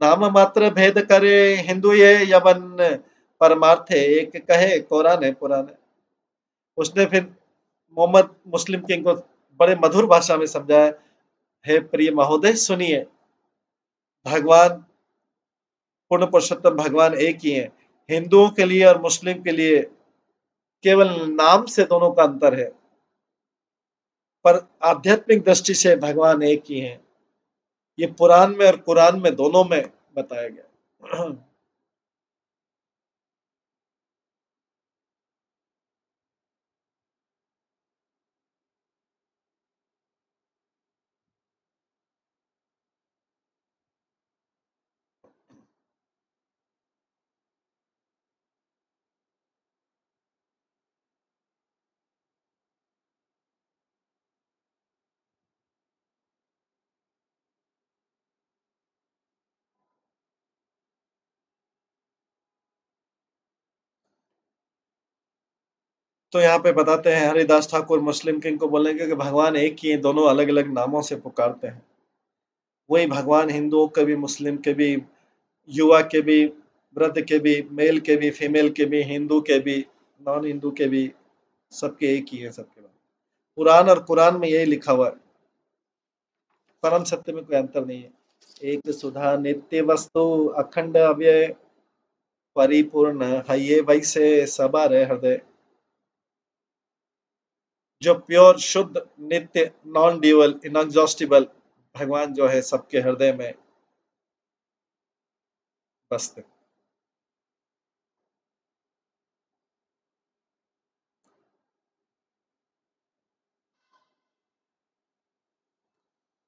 A: नाम मात्र भेद करे हिंदू ये यवन, परमार्थे एक कहे कोराने पुराने। उसने फिर मोहम्मद मुस्लिम किंग को बड़े मधुर भाषा में समझाया, हे प्रिय महोदय सुनिए, भगवान पूर्ण पुरुषोत्तम भगवान एक ही है। हिंदुओं के लिए और मुस्लिम के लिए केवल नाम से दोनों का अंतर है, पर आध्यात्मिक दृष्टि से भगवान एक ही है। ये पुराण में और कुरान में दोनों में बताया गया। तो यहाँ पे बताते हैं हरिदास ठाकुर मुस्लिम किंग को बोलेंगे कि भगवान एक ही है, दोनों अलग अलग नामों से पुकारते हैं। वही भगवान हिंदुओं के भी, मुस्लिम के भी, युवा के भी, वृद्ध के भी, मेल के भी, फीमेल के भी, हिंदू के भी, नॉन हिंदू के भी, सबके एक ही है सबके बाद। पुराण और कुरान में यही लिखा हुआ है, परम सत्य में कोई अंतर नहीं है। एक सुधा नित्य वस्तु अखंड अव्यय, परिपूर्ण है ये वैसे सबार हृदय। जो प्योर शुद्ध नित्य नॉन ड्यूअल इनएग्जॉस्टिबल भगवान जो है सबके हृदय में बसते।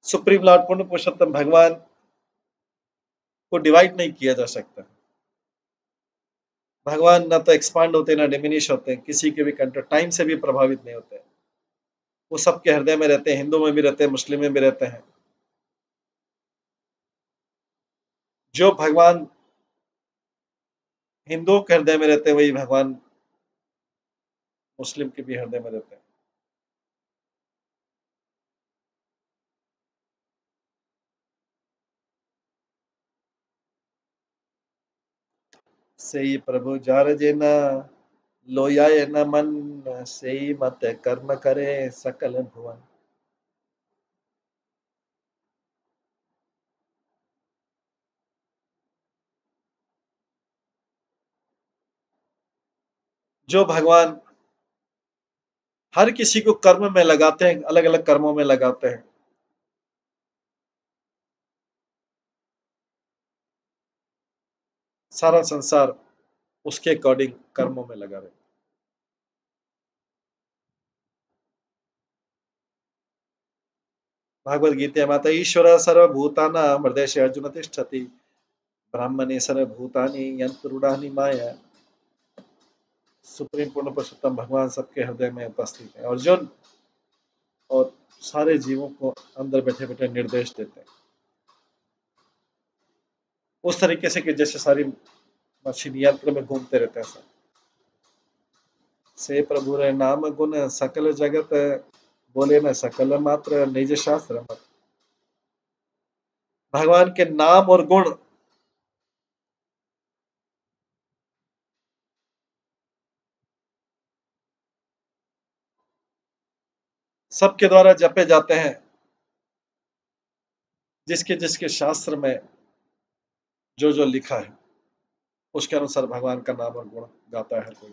A: सुप्रीम लॉर्ड पूर्ण पुरुषोत्तम भगवान को डिवाइड नहीं किया जा सकता। भगवान ना तो एक्सपांड होते ना डिमिनिश होते, किसी के भी कंट्रोल टाइम से भी प्रभावित नहीं होते। वो सबके हृदय में रहते हैं, हिंदू में भी रहते हैं, मुस्लिम में भी रहते हैं। जो भगवान हिंदुओं के हृदय में रहते हैं वही भगवान मुस्लिम के भी हृदय में रहते हैं। सेई प्रभु जार जेना लोयाए न मन, सेई मत कर्म करे सकल भुवन। जो भगवान हर किसी को कर्म में लगाते हैं, अलग अलग कर्मों में लगाते हैं, सारा संसार उसके अकॉर्डिंग कर्मों में लगा रहे। भागवत गीता माता ईश्वर सर्वभूतानां हृदय अर्जुन तिष्ठति, ब्राह्मणे सर्वभूतानि यंत्रूढ़ानि माया। सुप्रीम पूर्ण पुरुषोत्तम भगवान सबके हृदय में उपस्थित है अर्जुन, और सारे जीवों को अंदर बैठे बैठे निर्देश देते हैं, उस तरीके से कि जैसे सारी मशीन यंत्र में घूमते रहते हैं सब। से प्रभु रे नाम गुण सकल जगत, बोले न सकल मात्र निज शास्त्र मत। भगवान के नाम और गुण सबके द्वारा जपे जाते हैं, जिसके जिसके शास्त्र में जो जो लिखा है उसके अनुसार भगवान का नाम और गुण गाता है कोई।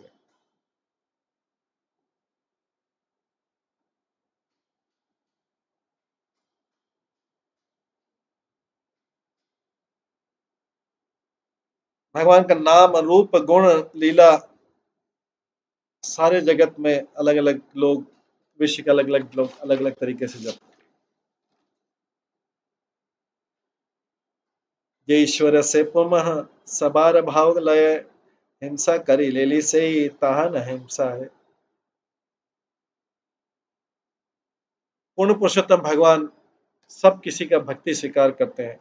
A: भगवान का नाम रूप गुण लीला सारे जगत में अलग अलग लोग, विश्व के अलग अलग लोग अलग अलग तरीके से जपते। ये ईश्वर से पुमह सबार भाव लय, हिंसा करी लेली से ही ताहा न हिंसा है। पूर्ण पुरुषोत्तम भगवान सब किसी का भक्ति स्वीकार करते हैं,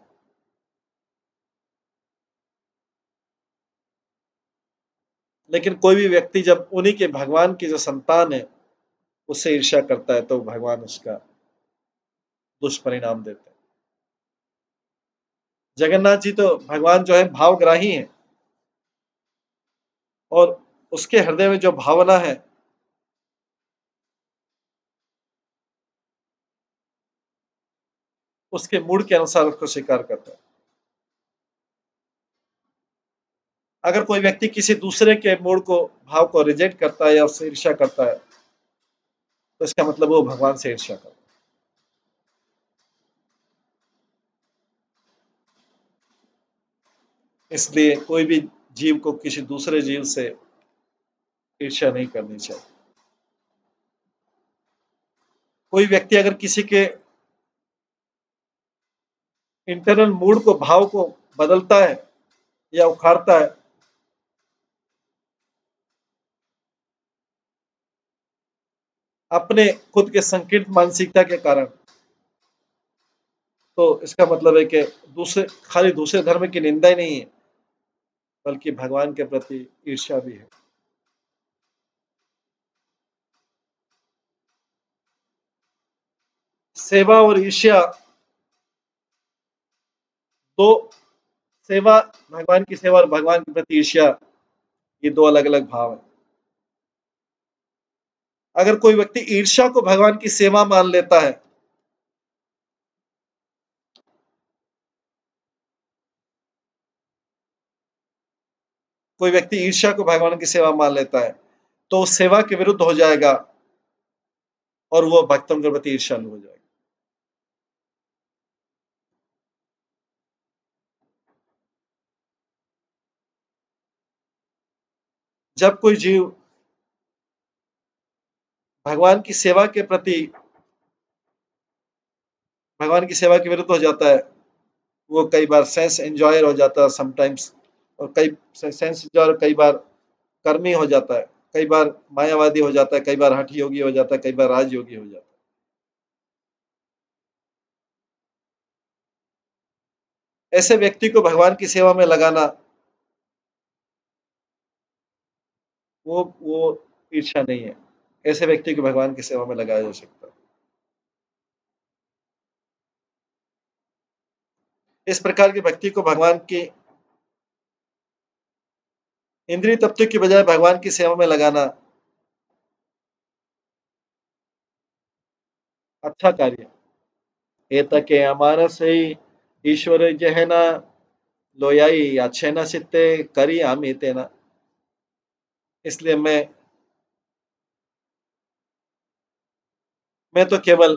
A: लेकिन कोई भी व्यक्ति जब उन्हीं के भगवान की जो संतान है उससे ईर्ष्या करता है तो भगवान उसका दुष्परिणाम देते हैं। जगन्नाथ जी तो भगवान जो है भावग्राही हैं, और उसके हृदय में जो भावना है उसके मूड के अनुसार उसको स्वीकार करता है। अगर कोई व्यक्ति किसी दूसरे के मूड को, भाव को रिजेक्ट करता है या उससे ईर्ष्या करता है तो इसका मतलब वो भगवान से ईर्ष्या करता है। इसलिए कोई भी जीव को किसी दूसरे जीव से ईर्ष्या नहीं करनी चाहिए। कोई व्यक्ति अगर किसी के इंटरनल मूड को, भाव को बदलता है या उखाड़ता है अपने खुद के संकीर्ण मानसिकता के कारण, तो इसका मतलब है कि दूसरे, खाली दूसरे धर्म की निंदा ही नहीं है बल्कि भगवान के प्रति ईर्ष्या भी है। सेवा और ईर्ष्या दो, सेवा, भगवान की सेवा और भगवान के प्रति ईर्ष्या, ये दो अलग अलग भाव है। अगर कोई व्यक्ति ईर्ष्या को भगवान की सेवा मान लेता है कोई व्यक्ति ईर्ष्या को भगवान की सेवा मान लेता है तो उस सेवा के विरुद्ध हो जाएगा और वो भक्तों के प्रति ईर्ष्यालु हो जाएगा। जब कोई जीव भगवान की सेवा के प्रति, भगवान की सेवा के विरुद्ध हो जाता है, वो कई बार सेंस एंजॉयर हो जाता है समटाइम्स, और कई सेंस एंजॉयर कई बार कर्मी हो जाता है, कई बार मायावादी हो जाता है, कई बार हठ योगी हो जाता है, कई बार राजयोगी हो जाता है। ऐसे व्यक्ति को भगवान की सेवा में लगाना, वो ईर्ष्या नहीं है। ऐसे व्यक्ति को भगवान की सेवा में लगाया जा सकता है। इस प्रकार की भक्ति को भगवान की इंद्रिय तत्व की बजाय भगवान की सेवा में लगाना अच्छा कार्य है। एतके अमार से ईश्वर जहना लोयाई अच्छे न चित्ते करी आमी तेना। इसलिए मैं तो केवल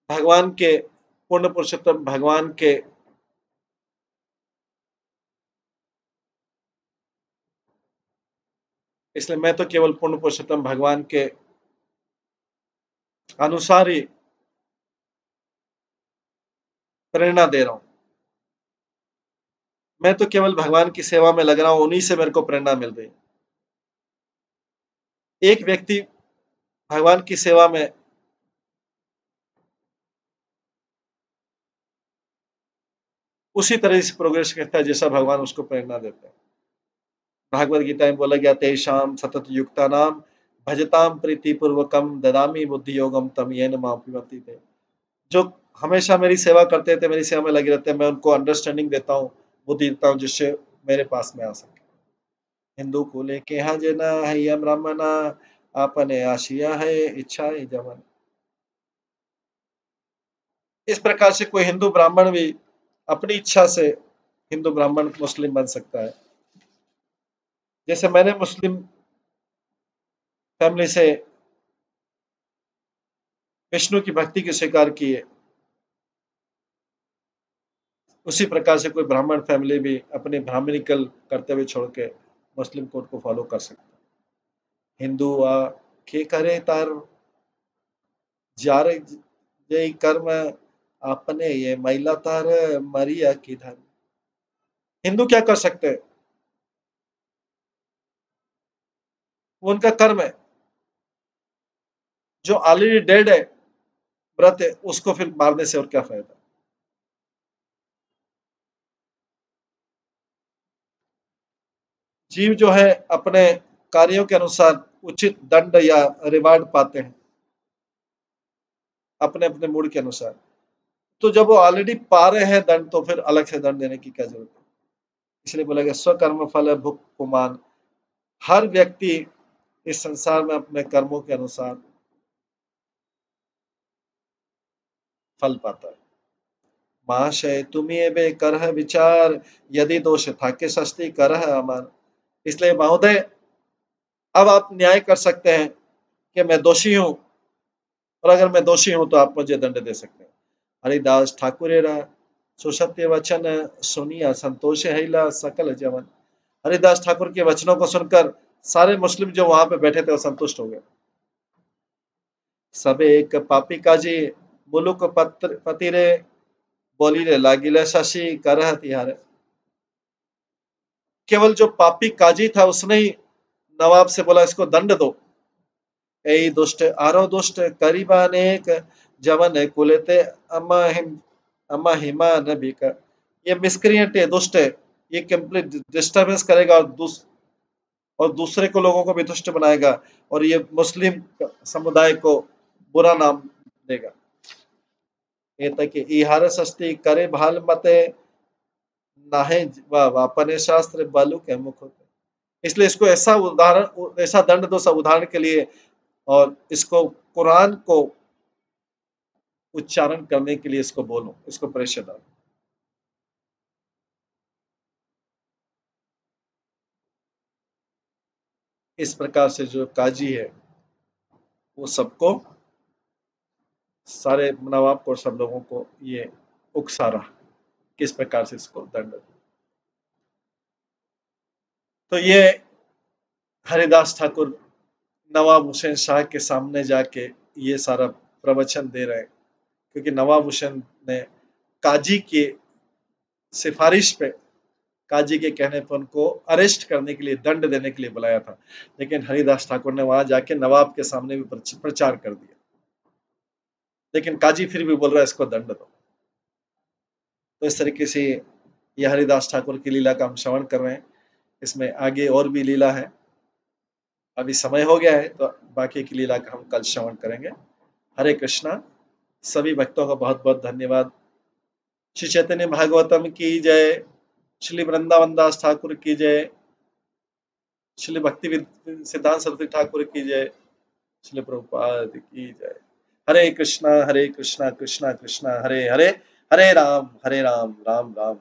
A: भगवान के पूर्ण पुरुषोत्तम भगवान के इसलिए मैं तो केवल पूर्ण पुरुषोत्तम भगवान के अनुसार ही प्रेरणा दे रहा हूं। मैं तो केवल भगवान की सेवा में लग रहा हूं, उन्हीं से मेरे को प्रेरणा मिल रही। एक व्यक्ति भगवान की सेवा में उसी तरह से प्रोग्रेस करता है जैसा भगवान उसको प्रेरणा देते हैं। भागवत गीता में बोला गया, तेषाम सतत युक्ता नाम भजताम प्रीति पूर्वकम ददामी बुद्धि योगम तम येन मापिमति थे। जो हमेशा मेरी सेवा करते थे, मेरी सेवा में लगे रहते हैं, मैं उनको अंडरस्टैंडिंग देता हूँ, बुद्धि देता हूँ, जिससे मेरे पास में आ सके। हिंदू को लेके हाँ जना है ब्राह्मणा आपने आशिया है इच्छा है जमन। इस प्रकार से कोई हिंदू ब्राह्मण भी अपनी इच्छा से हिंदू ब्राह्मण मुस्लिम बन सकता है। जैसे मैंने मुस्लिम फैमिली से विष्णु की भक्ति की स्वीकार की है, उसी प्रकार से कोई ब्राह्मण फैमिली भी अपने ब्राह्मणिकल कर्तव्य छोड़ के मुस्लिम कोड को फॉलो कर सकता है। हिंदू आ के करे तार जार जय कर्म आपने ये महिला तार मरिया की धन। हिंदू क्या कर सकते हैं? वो उनका कर्म है। जो ऑलरेडी डेड है, व्रत है, उसको फिर मारने से और क्या फायदा। जीव जो है अपने कार्यों के अनुसार उचित दंड या रिवार्ड पाते हैं, अपने अपने मूड के अनुसार। तो जब वो ऑलरेडी पा रहे हैं दंड, तो फिर अलग से दंड देने की क्या जरूरत है। इसलिए बोला गया, स्वकर्म फल भुक पुमान। हर व्यक्ति इस संसार में अपने कर्मों के अनुसार फल पाता है। महाशय तुम्हें एबे करह विचार यदि दोष थाके सस्ती करह अमर। इसलिए महोदय, अब आप न्याय कर सकते हैं कि मैं दोषी हूं, और अगर मैं दोषी हूं तो आप मुझे दंड दे सकते हैं। हरिदास ठाकुरेरा सुसत्य वचन सुनिया संतोष हैला सकल जवन। हरिदास ठाकुर के वचनों को सुनकर सारे मुस्लिम जो वहां पे बैठे थे वो संतुष्ट हो गए। सबे एक पापी काजी मुलुक पत्र पतिरे बोली रे लागिले शशि करह तिहारे। केवल जो पापी काजी था उसने ही नवाब से बोला, इसको दंड दो। ए दुष्ट आरो दुष्ट करीबान एक जवन कुलेते अम्मा हिमा नबी का। ये मिसक्रिएंट है, दुष्ट है, ये कंप्लीट डिस्टर्बेंस करेगा और दूसरे को लोगों को भी दुष्ट बनाएगा, और ये मुस्लिम समुदाय को बुरा नाम देगा। ये तक इहार सस्ती करे भाल मते नाहे वापने शास्त्र बालू के मुख होते। इसलिए इसको ऐसा दंड दो सब उदाहरण के लिए, और इसको कुरान को उच्चारण करने के लिए इसको बोलो, इसको प्रेशर डालो। इस प्रकार से जो काजी है वो सबको, सारे नवाब को, सब लोगों को ये उकसा रहा किस प्रकार से इसको दंड। तो ये हरिदास ठाकुर नवाब हुसैन शाह के सामने जाके ये सारा प्रवचन दे रहे हैं, क्योंकि नवाब हुसैन ने काजी की सिफारिश पे, काजी के कहने पर उनको अरेस्ट करने के लिए, दंड देने के लिए बुलाया था। लेकिन हरिदास ठाकुर ने वहां जाके नवाब के सामने भी प्रचार कर दिया। लेकिन काजी फिर भी बोल रहा है इसको दंड दो। तो इस तरीके से ये हरिदास ठाकुर की लीला का हम श्रवण कर रहे हैं। इसमें आगे और भी लीला है, अभी समय हो गया है तो बाकी की लीला का हम कल श्रवण करेंगे। हरे कृष्णा। सभी भक्तों का बहुत बहुत धन्यवाद। श्री चैतन्य भागवतम की जय। श्री वृंदावन दास ठाकुर की जय। श्री भक्ति सिद्धांत सरस्वती ठाकुर की जय। श्री प्रभुपाद की जय। हरे कृष्णा कृष्णा कृष्णा हरे हरे, हरे राम राम राम।